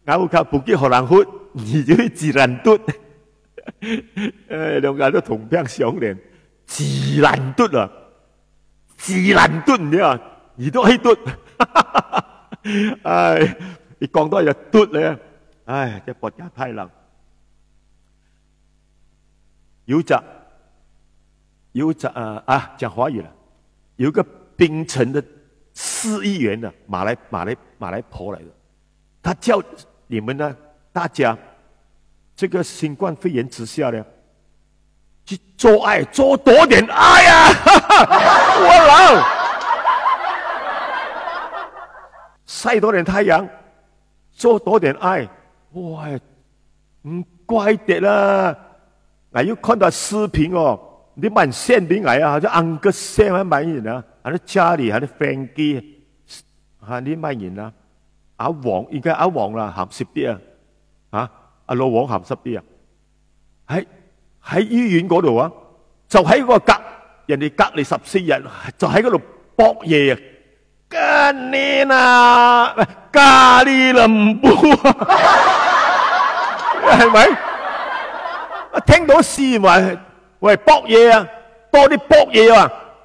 咬靠不給荷蘭血，你就會自然嘟。兩個都同病相憐，自然嘟啊，自然嘟唔知啊，你都可以嘟。唉，你講多就嘟咧，唉，這國家太冷。有講華語了，有個檳城的市議員啊，馬來婆來的，他叫你們呢，大家這個新冠肺炎之下呢，去做愛，做多點愛啊！我老曬多點太陽，做多點愛，哇，唔怪得啦！我又看到視頻哦，你蠻線俾我啊，好似安個線還蠻人啊，還是家裡還是飛機，嚇你蠻人啊！阿黃應該阿黃啦，鹹濕啲啊，嚇阿老黃鹹濕啲啊，喺醫院嗰度啊，就喺個人哋隔離14日，就喺嗰度搏嘢啊！干你啦，咖喱林布係咪？聽到市民話喂搏嘢啊，多啲搏嘢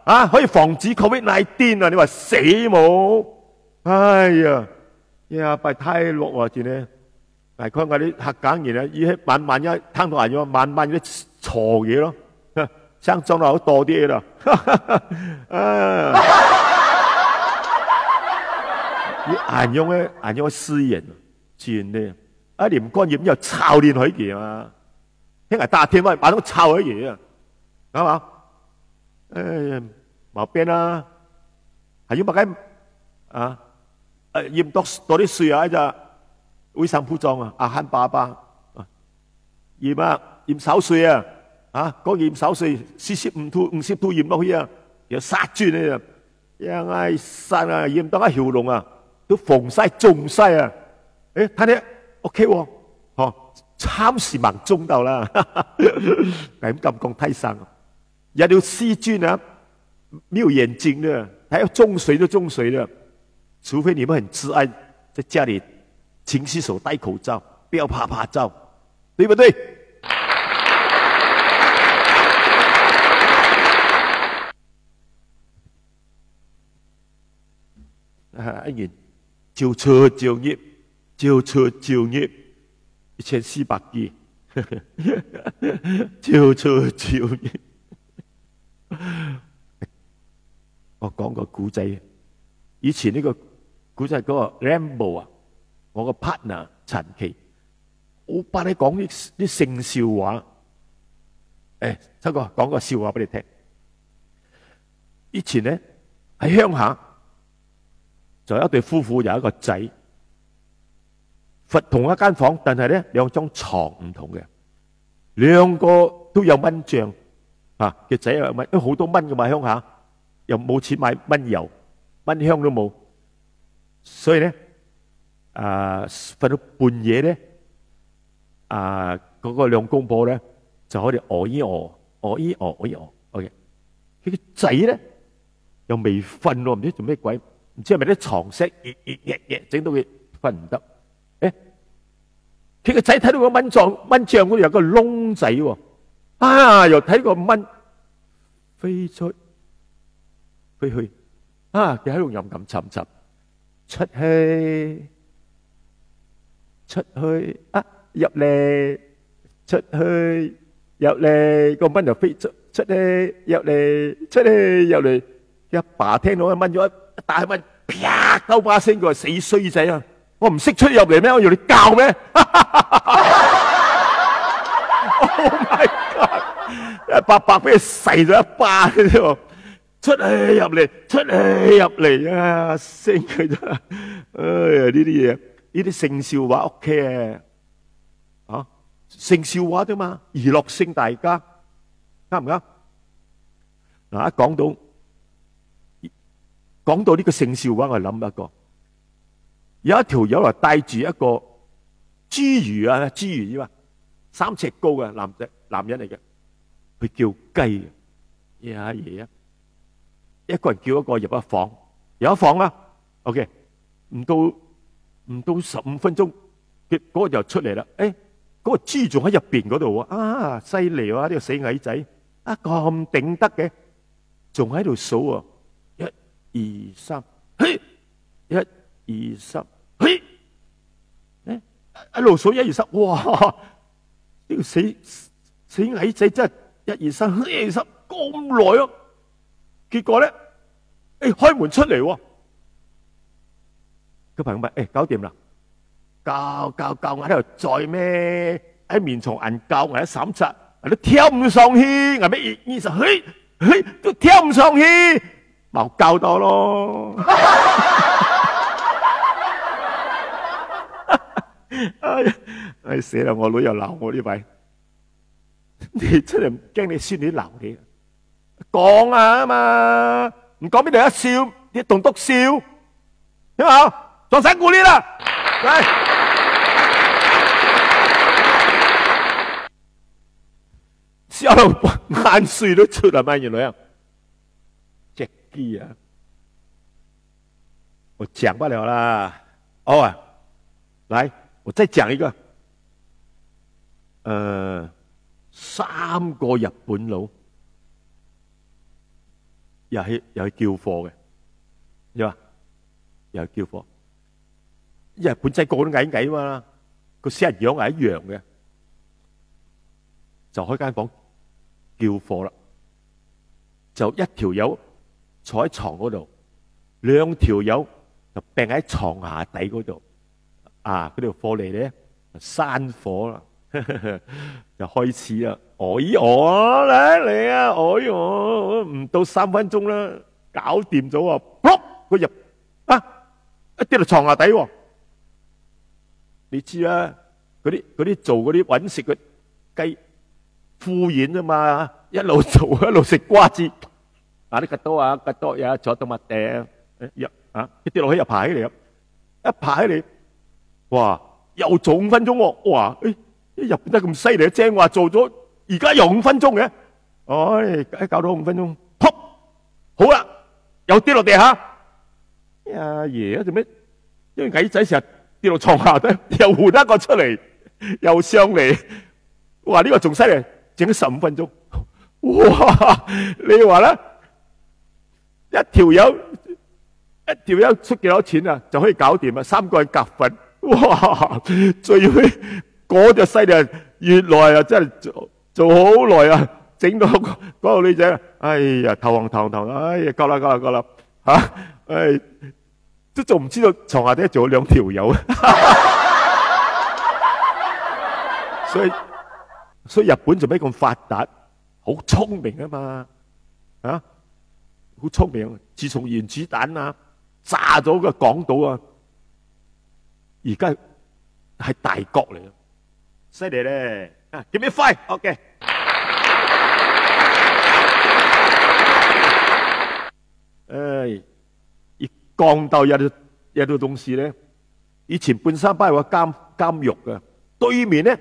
啊，可以防止 COVID-19 啊！你話死冇？哎呀，呀拜太落啊！真係，大概我啲客講嘢啊，依晚晚一聽到人講晚晚啲錯嘢咯，生裝到好多啲嘢啦，你眼用私人轉咧，啊連乾葉又抄練佢嘅嘛。聽日大天晚都抄啲嘢啊，係嘛？冇變啦，係要乜嘢驗多啲水啊，就衛生鋪裝啊，阿漢爸爸驗手水啊，嗰驗手水45度驗落去啊，有殺轉啊，因為殺啊驗到一條龍啊，都防曬中曬啊，睇睇 OK 喎，參時盲中到啦，咁講太生，有條絲磚啊，沒有眼睛的，還要中水都中水了，除非你們很自愛，在家裡勤洗手、戴口罩，不要啪啪照，對不對？一言就出就業，就出就業。1400幾，超出超業。我講個古仔，以前呢個古仔嗰個 Rambo 啊，我個 partner 陳奇，我幫你講啲性笑話。七哥講個笑話俾你聽。以前呢喺鄉下，就有一對夫婦有一個仔。瞓同一間房，但係咧兩張床唔同嘅，兩個都有蚊帳啊！嘅仔又有蚊，因為好多蚊㗎嘛鄉下，又冇錢買蚊油、蚊香都冇，所以咧瞓到半夜咧嗰個兩公婆咧就喺度餓依餓，OK， 佢個仔咧又未瞓喎，唔知做咩鬼，唔知係咪啲床蝨整到佢瞓唔得。佢個仔睇到個蚊帳嗰度有個窿仔喎，又睇個蚊飛去，佢喺度吟吟沉沉，出去入嚟，出去入嚟，個蚊就飛出去入嚟，一爸聽到個蚊咗一大蚊，啪兜把聲，佢話死衰仔啊！我唔識出入嚟咩？我要你教咩 ？Oh my god！ 白白俾佢噬咗一巴嘅啫，出嚟入嚟啊！聲佢啫，呢啲嘢，呢啲性笑話 OK 啊？性笑話啫嘛，娛樂性大家啱唔啱？嗱，一講到呢個性笑話，我諗一個。有一條友嚟帶住一個侏儒啊，侏儒啫嘛，3尺高嘅男人嚟嘅，佢叫雞嘅，阿爺啊，一個人叫一個入一房，有一房啦 ，OK， 唔到15分鐘，結果就出嚟啦。嗰個豬仲喺入邊嗰度啊！犀利啊！呢個死矮仔啊，咁頂得嘅，仲喺度數啊！一、二、三，嘿！一、二、三，嘿！一路數一、二、三，哇！呢個死矮仔真係一、二、三，一、二、三咁耐啊！結果咧，開門出嚟喎，個朋友問：搞掂啦？教我喺度再咩？喺面床硬教我喺審查，都跳唔上去，係咪意思？嘿，都跳唔上去，冇教到咯。哎死啦！我女又鬧我呢位，你真係唔驚你孫女鬧你？講啊嘛，唔講俾你一笑，你棟篤笑，聽冇？掌聲鼓勵啦！嚟，笑到眼水都出啦，咩原來啊？隻雞啊！我講不了啦。哦啊，來，我再講一個。3個日本佬又係叫貨嘅，你話又係叫貨。日本仔個個都矮矮嘛，個死人樣係一樣嘅，就開間房叫貨啦。就一條友坐喺床嗰度，2條友就病喺床下底嗰度。啊，嗰條貨嚟咧山火啦，就開始啦。我嚟啊！我唔到3分鐘啦，搞掂咗啊！噗，佢入一跌落床下底喎。你知啦，嗰啲做嗰啲揾食嘅雞敷衍啫嘛，一路做一路食瓜子。啊，啲吉多呀，坐到乜頂一跌落去又爬起嚟，一爬起嚟，哇！又做5分鐘喎，哇！日本得咁犀利，正話做咗，而家又5分鐘嘅，搞到5分鐘，噗，好啦，又跌落地下。阿爺做咩？因為矮仔成日跌落床下底，又換一個出嚟，又上嚟，哇！呢個仲犀利，整咗15分鐘，哇！你話咧，一條友出幾多錢啊？就可以搞掂啊！3個人夾份，哇！最尾嗰隻犀利，越來啊，真係做好耐啊，整到嗰個女仔，哎呀，頭暈，哎呀，夠啦，吓，都仲唔知道床下底仲有2條友，所以日本做咩咁發達？好聰明啊嘛，好聰明。自從原子彈啊炸咗個港島啊，而家係大國嚟嘅，犀利咧！Give me 5 OK。講到有啲東西咧，以前半山巴有個監獄嘅，對面咧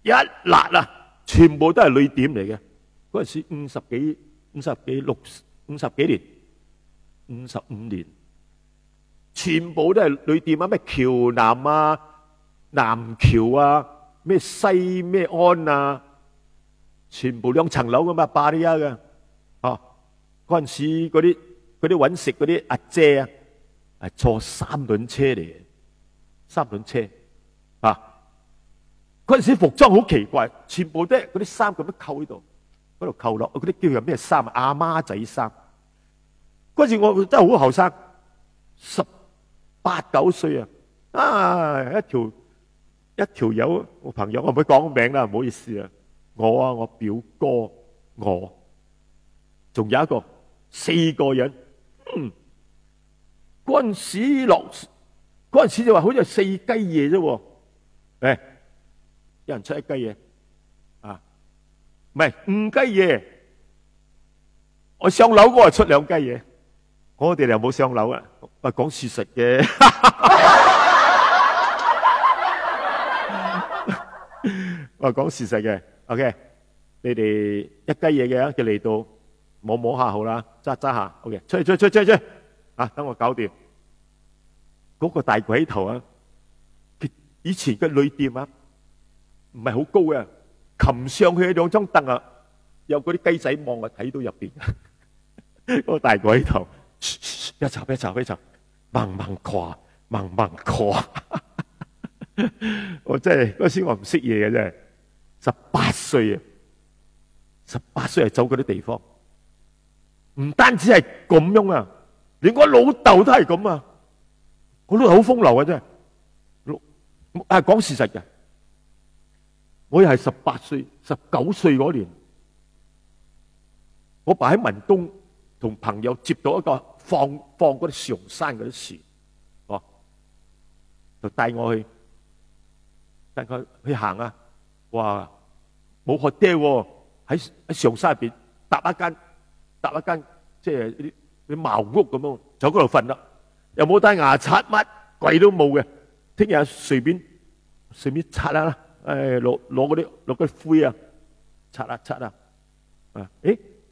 一辣啊，全部都係旅店嚟嘅。嗰陣時50幾年，55年，全部都係旅店啊，咩橋南啊、南橋啊、咩西咩安啊，全部2層樓噶嘛，巴利亞嘅。嗰陣時嗰啲揾食嗰啲阿姐啊，係坐3輪車嚟嘅，3輪車嗰陣時服裝好奇怪，全部都係嗰啲衫咁樣扣喺度，嗰度扣落，嗰啲叫做咩衫？阿媽仔衫。嗰陣時我真係好後生，18、19歲啊！一條友，我朋友，我唔會講名啦，唔好意思啊。我表哥，仲有一個4個人。嗰陣時就話好似係4雞嘢啫喎，一人出1雞嘢唔係5雞嘢。我上樓嗰個出2雞嘢，我哋又冇上樓啊。我講事實嘅，我講事實嘅。OK， 你哋1雞嘢嘅就嚟到摸下好啦，揸下。OK， 出等我搞掂。嗰個大鬼頭啊，以前嘅旅店啊，唔係好高嘅，擒上去兩張凳啊，有嗰啲雞仔網啊，睇到入邊。個大個喺度，一集，慢慢跨。我真係嗰時我唔識嘢嘅真係，18歲啊，18歲係走嗰啲地方，唔單止係咁樣啊，連我老豆都係咁啊，我老豆好風流啊真係，講事實嘅，我又係18歲、19歲嗰年，我爸喺文東同朋友接到一個放嗰啲上山嗰啲船，哦，就帶我去行啊！哇，冇hotel喎，喺上山入邊搭一間即係啲茅屋咁樣，就喺嗰度瞓啦。又冇帶牙刷，乜鬼都冇嘅。聽日隨便刷啦，攞嗰啲灰啊，刷啊。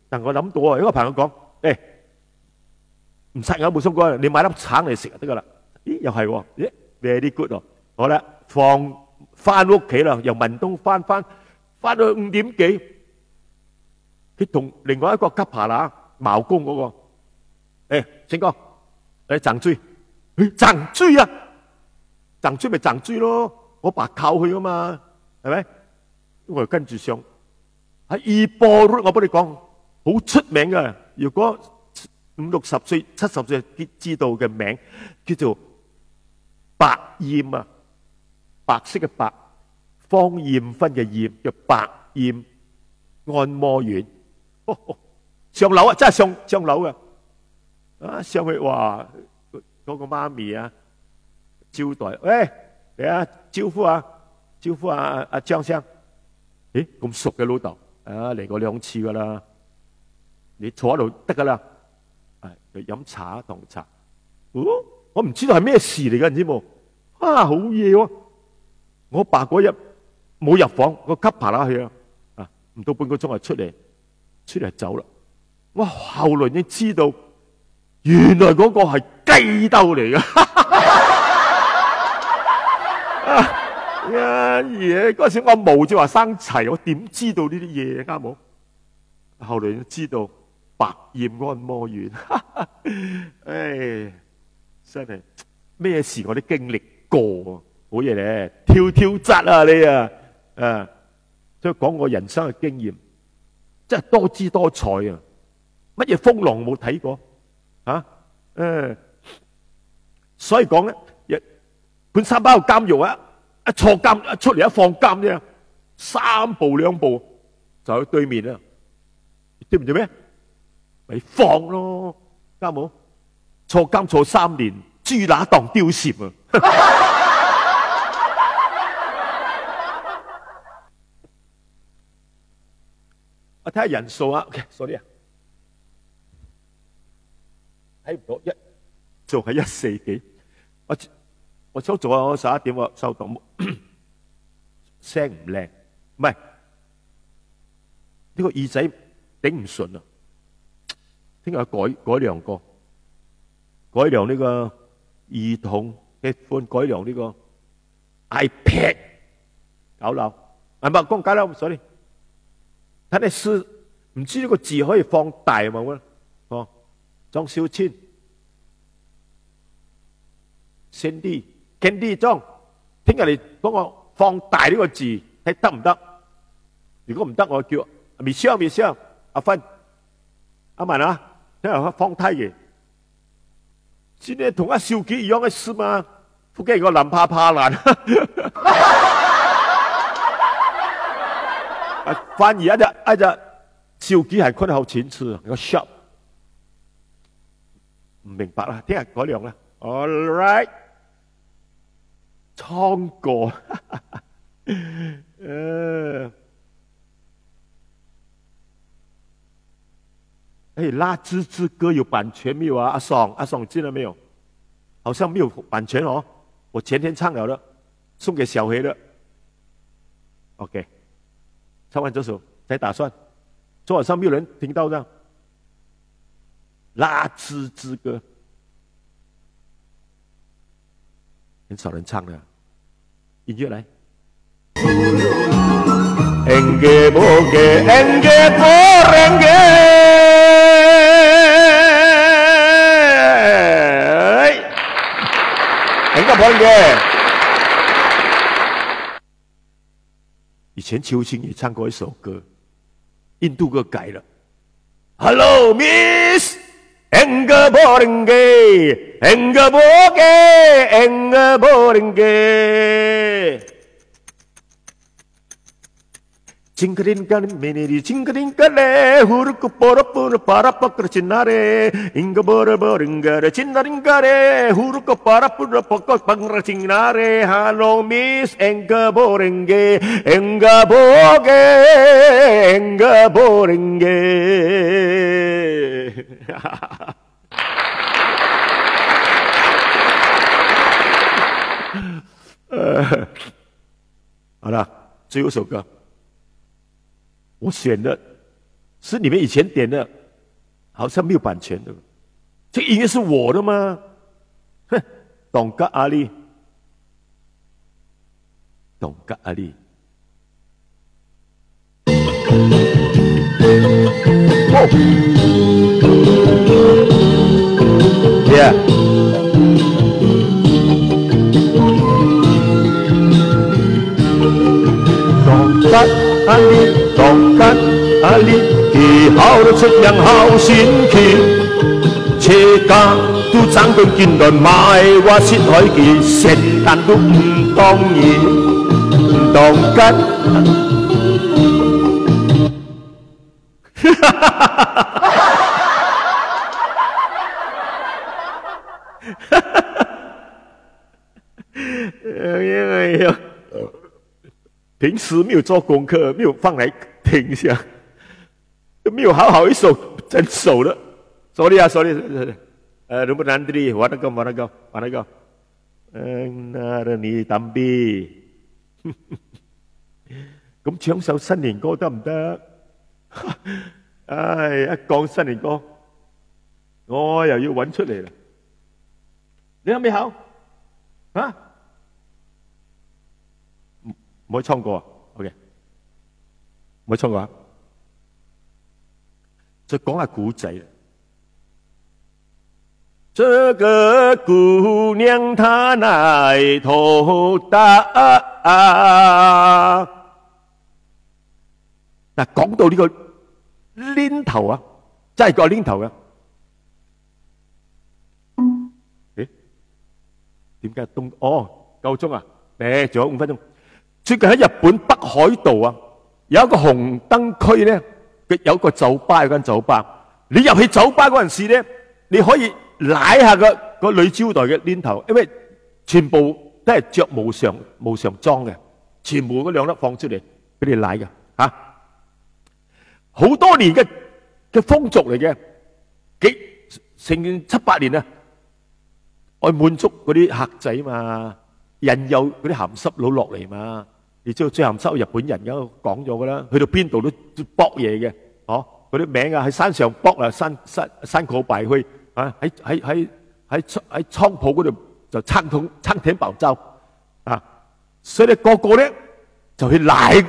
但我諗到啊，有個朋友講，唔刷牙冇相干，你買粒橙嚟食就得噶啦。咦，又係喎，very good 喎。好啦，翻屋企啦，由文東翻到5點幾，佢同另外一個吉扒啦茅工嗰個，星哥，掙追，掙追啊，掙追咪掙追咯，我爸靠佢噶嘛，係咪？我就跟住上喺二波路，我幫你講，好出名噶。如果50、60歲、70歲知道嘅名，叫做白燕啊。白色嘅白，芳艷芬嘅艷，叫白燕按摩院。上樓啊，真係上樓嘅。上去哇，嗰個媽咪啊，招待，嚟啊，招呼阿張生。咁熟嘅老豆，嚟過2次噶啦，你坐喺度得噶啦。去飲茶同茶。我唔知道係咩事嚟嘅，你知冇？好嘢喎！我爸嗰日冇入房，我吸爬啦去啊，唔到半個鐘就出嚟走啦。我後來先知道，原來嗰個係雞竇嚟嘅。嘢嗰時我冇就話生齊，我點知道呢啲嘢啱冇？後來先知道白燕按摩院，真係咩事我都經歷過。好嘢咧，跳質啊你啊，所以講我人生嘅經驗，真係多姿多彩啊！乜嘢風浪冇睇過啊？所以講咧，半山包監獄啊，一坐監一出嚟一放監啫，3步2步就喺對面啦，知唔知咩？咪放咯，啱冇？坐監坐3年，豬乸當貂蟬啊！我睇下人數啊 ，OK，sorry 啊，睇唔到仲係140幾。我想做啊，我11點我收到，聲唔靚，唔係呢個耳仔頂唔順啊！聽日改良過，改良呢個兒童嘅款，改良呢個 iPad 搞漏，唔係講解啦，sorry。睇你試，唔知呢個字可以放大嘛？張小千 Candy 張，聽日你幫我放大呢個字，睇得唔得？如果唔得，我叫Michelle 阿芬阿文啊，聽日放低嘅。先你同阿少傑一樣嘅事嘛，附近個藍怕爛。反而一隻少傑係坤後錢次，個 shop 唔明白啦，聽日改良啦。All right， 倉過，拉枝之歌有版權沒有啊？阿爽知道沒有？好像沒有版權哦，我前天唱了的，送給小黑的。OK。唱完這首才打算，昨晚上沒有人聽到這樣。拉枝之歌，很少人唱的。音乐来。Enggak boge, enggak boge，enggak boge。以前秋青也唱过一首歌，印度歌改了。Hello Miss， enggak boge，enggak boge，enggak boge。Cingkerinkan meniri cingkerinkale huruk porapur parapakar cinare inga boringare cinaringare huruk parapur pokok pangra cinare halo miss enga borenge enga boge enga borenge好了，最后一首歌。我选的是你们以前点的，好像没有版权的。这音乐是我的吗？哼，懂个阿力，懂个阿力。哦 ，Yeah。懂个阿力。當吉阿列奇考得出人好先奇，車架都爭到見來買話切海記，聖誕都唔當然，當吉。平时没有做功课，没有放来听一下，没有好好一首整首的。Sorry 啊 ，sorry， Rumput Nandri， warna kau， 那你Tambi， 咁唱首新年歌得唔得？唉，一講新年歌，我又要揾出嚟啦。你有未考？啊？唔可以唱歌啊 ？OK， 唔可以唱歌啊！再講下古仔啦。這個姑娘她奶頭大。嗱，講到呢個鏈頭啊，真係個鏈頭嘅。誒，點解東？哦，夠鐘啊！誒，仲有5分鐘。最近喺日本北海道啊，有一個紅燈區咧，有個酒吧，有間酒吧。你入去酒吧嗰陣時咧，你可以舐下個女招待嘅鏈頭，因為全部都係着無常裝嘅，全部嗰兩粒放出嚟俾你舐嘅嚇。好多年嘅風俗嚟嘅，成7、8年啊，愛滿足嗰啲客仔嘛，引誘嗰啲鹹濕佬落嚟嘛。你知道最鹹濕日本人而家講咗噶啦，去到邊度都搏嘢嘅，哦，嗰啲名啊喺山上搏啊，山口擺去啊，喺倉鋪嗰度就撐艇爆罩啊，所以咧個個咧就去舐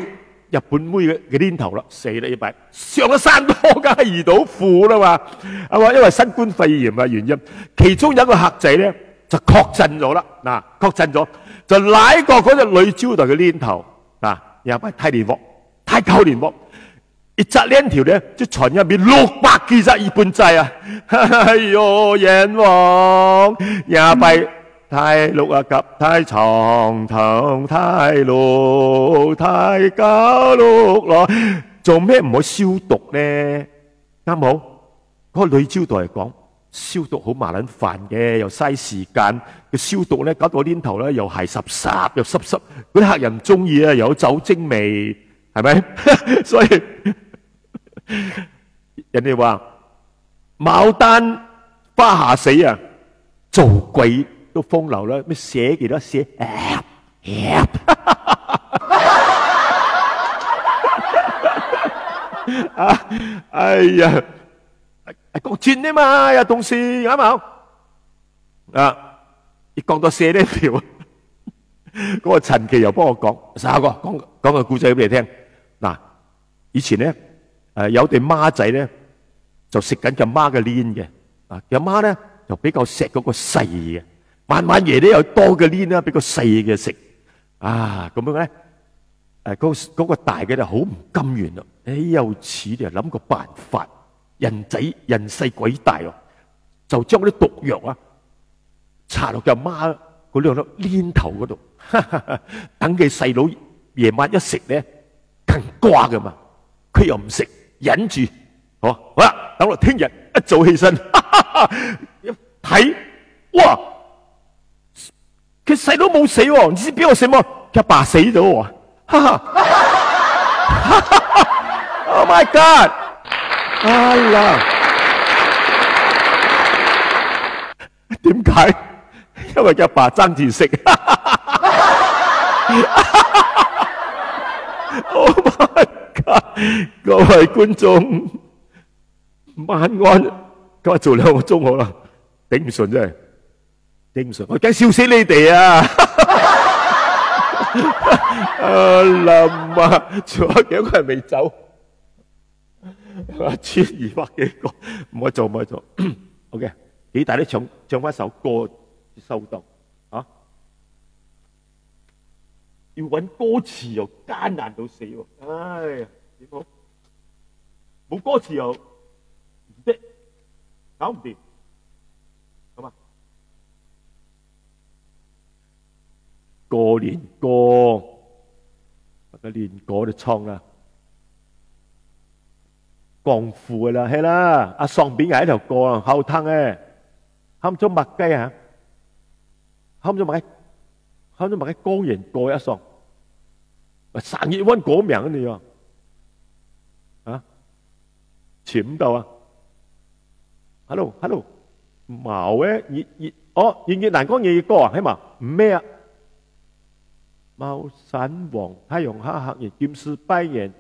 日本妹嘅鏈頭啦，死啦一擺，上咗山多梗係遇到苦啦嘛，係嘛？因為新冠肺炎嘅原因，其中有一個客仔咧就確診咗啦，嗱，確診咗。就舐過嗰隻女招待嘅鏈頭啊，又係太扣連喎，一紮鏈條咧，即船入面600幾隻日本仔啊！哎呦，閻王也係太綠啊，及太長藤太綠太高綠咯，做咩唔可以消毒咧？啱冇？嗰個女招待嚟講。消毒好麻撚煩嘅，又嘥時間。佢消毒咧，搞到個鏈頭咧又係濕又濕，嗰啲客人唔中意啊，又有酒精味，係咪？所以人哋話牡丹花下死啊，做鬼都風流啦，咩寫幾多寫？啊，哎呀！講真的嘛，有同事啱冇？啊，一講到寫呢條，嗰個陳記又幫我講，沙哥講個故仔俾你聽。嗱，以前咧有對孖仔咧就食緊隻媽嘅鏈嘅，隻媽咧就比較錫嗰個細嘅，晚爺咧有多嘅鏈啦，俾個細嘅食。咁樣咧嗰個大嘅就好唔甘願咯，有此就諗個辦法，人細鬼大喎，就將啲毒藥搽落隻媽嗰兩粒鏈頭嗰度，等佢細佬夜晚一食咧更瓜噶嘛，佢又唔食，忍住，好啦，等到聽日一早起身，一睇，哇，佢細佬冇死喎，你知邊個死麼？佢阿爸死咗喎，Oh my God！ 哎呀，點解？因為佢阿爸爭住食。Oh my God！ 各位觀眾，晚安。今日做2個鐘好啦，頂唔順真係，頂唔順，我驚笑死你哋啊！林啊，仲有幾多個人未走？1200幾個，唔可以做，唔可以做。OK， 幾大啲唱翻首歌收檔啊！要揾歌詞又艱難到死喎！哎呀，點好？冇歌詞又唔得，搞唔掂。咁啊，過年歌，個年歌就唱啦。功夫啦，係啦，阿喪邊係一條歌啊，後탕嘅，喊咗麥雞啊，喊咗麥雞高人過一喪，散熱溫嗰名你啊，潛到啊 ，hello， 冇嘅，熱難講熱歌啊，係嘛？唔咩啊？貓山王太陽下客人劍士拜年，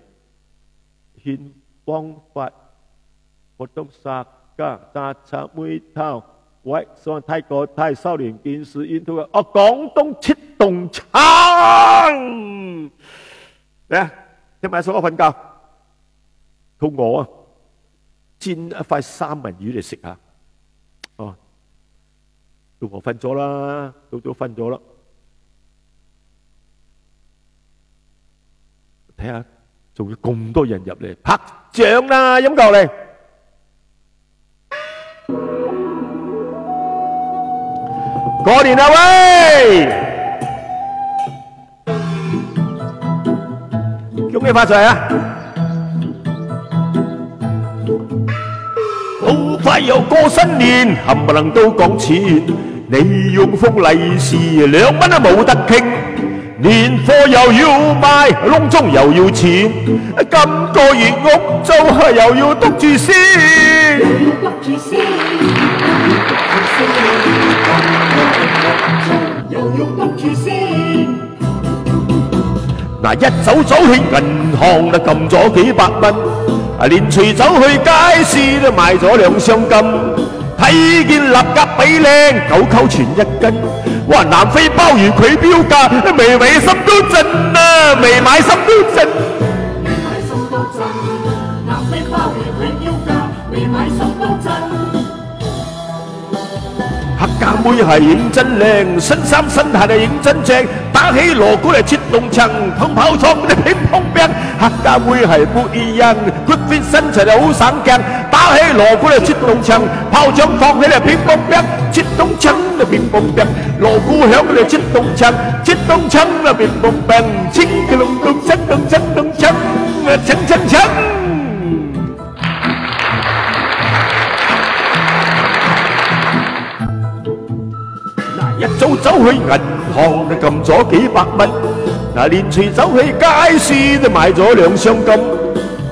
獻方法活動殺家炸拆妹頭，喂，上泰國泰少年見事煙土啊！廣東出動槍，嚟啊！聽埋首歌瞓覺，肚餓啊！煎一塊三文魚嚟食下，到我瞓咗啦，到咗瞓咗啦，睇下。仲要咁多人入嚟拍掌啦，飲夠嚟！過年啦喂！恭喜發財啊！好快又過新年，冚唪唥都講錢，你用封利是2蚊都冇得傾。年貨又要賣，窿中又要錢，今個月屋租又要篤住先。嗱，一走去銀行就撳咗幾百蚊，連隨走去街市都賣咗2箱金。睇見臘鴨比靚，9溝錢1斤。哇！南非鮑魚佢標價，微微心都震啊，未買心都震。未買心都震，南非鮑魚佢標價，未買心都震。客家妹係認真靚，身衫身鞋係認真正，打起鑼鼓嚟切動牆，同跑錯嗰啲乒乓兵。客家妹係不一樣 ，good fit 身材就好省鏡，打起鑼鼓嚟切動牆，炮仗放起嚟乒乓兵，切動牆就乒乓兵，鑼鼓響嚟切動牆，切動牆就乒乓兵，清嘅隆咚鏘咚鏘咚鏘，鏘鏘鏘。一早走去銀行就撳咗幾百蚊，連隨走去街市都買咗2箱金。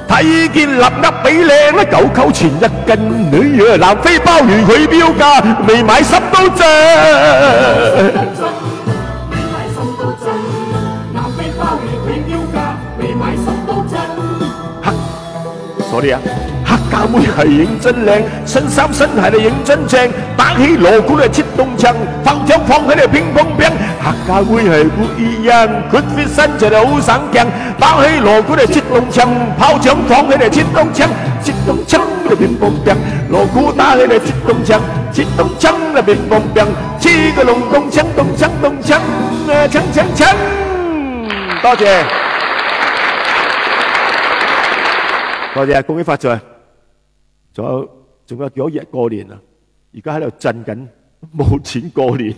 睇見臘鴨比靚，9溝錢1斤，女呀南非鮑魚佢標價，未買心都震。未買心都震，南非鮑魚佢標價，未買心都震。sorry 啊，客家妹係認真靚，身衫身鞋你認真正，打起鑼鼓嚟切動槍，炮仗放喺你乒乓乓。客家妹係不一樣，佢 fit 身材就好省鏡，打起鑼鼓嚟切動槍，炮仗放喺你切動槍，切動槍嚟乒乓乓，鑼鼓打起嚟切動槍，切動槍嚟乒乓乓，切個龍動槍動槍動槍啊槍槍槍！多謝。多謝，恭喜發財！仲有幾多日過年啊？而家喺度震緊，冇錢過年，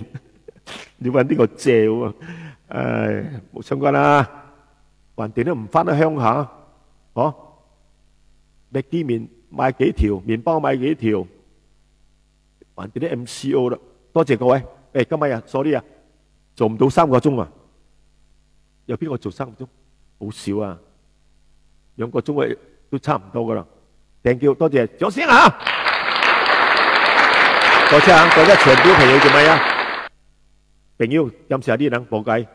要揾呢個借喎。唉，冇相關啦，橫掂都唔翻得鄉下，嗬？搣啲麵買幾條，麵包買幾條，橫掂啲 MCO 啦。多謝各位。誒，今日啊 ，sorry 啊，做唔到3個鐘啊？有邊個做3個鐘？好少啊，2個鐘都差唔多噶啦。Thank you， 多謝，掌聲啊！多謝啊，多謝全部朋友做咩啊？朋友，感謝你能報計，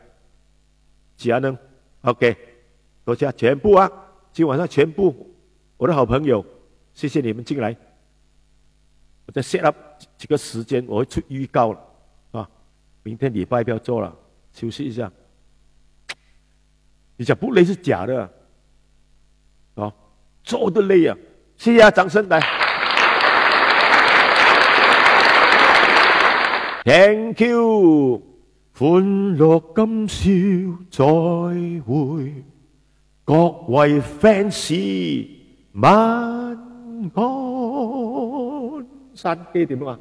其他呢 ？OK， 多謝全部啊！今晚上全部我的好朋友，謝謝你們進來。我再 set up 這個時間，我會出預告了啊！明天禮拜不要做了，休息一下。你講不累是假的啊！做得累啊！謝謝啊，掌聲來。Thank you， 歡樂今宵再會，各位 fans 晚安。山雞點啊？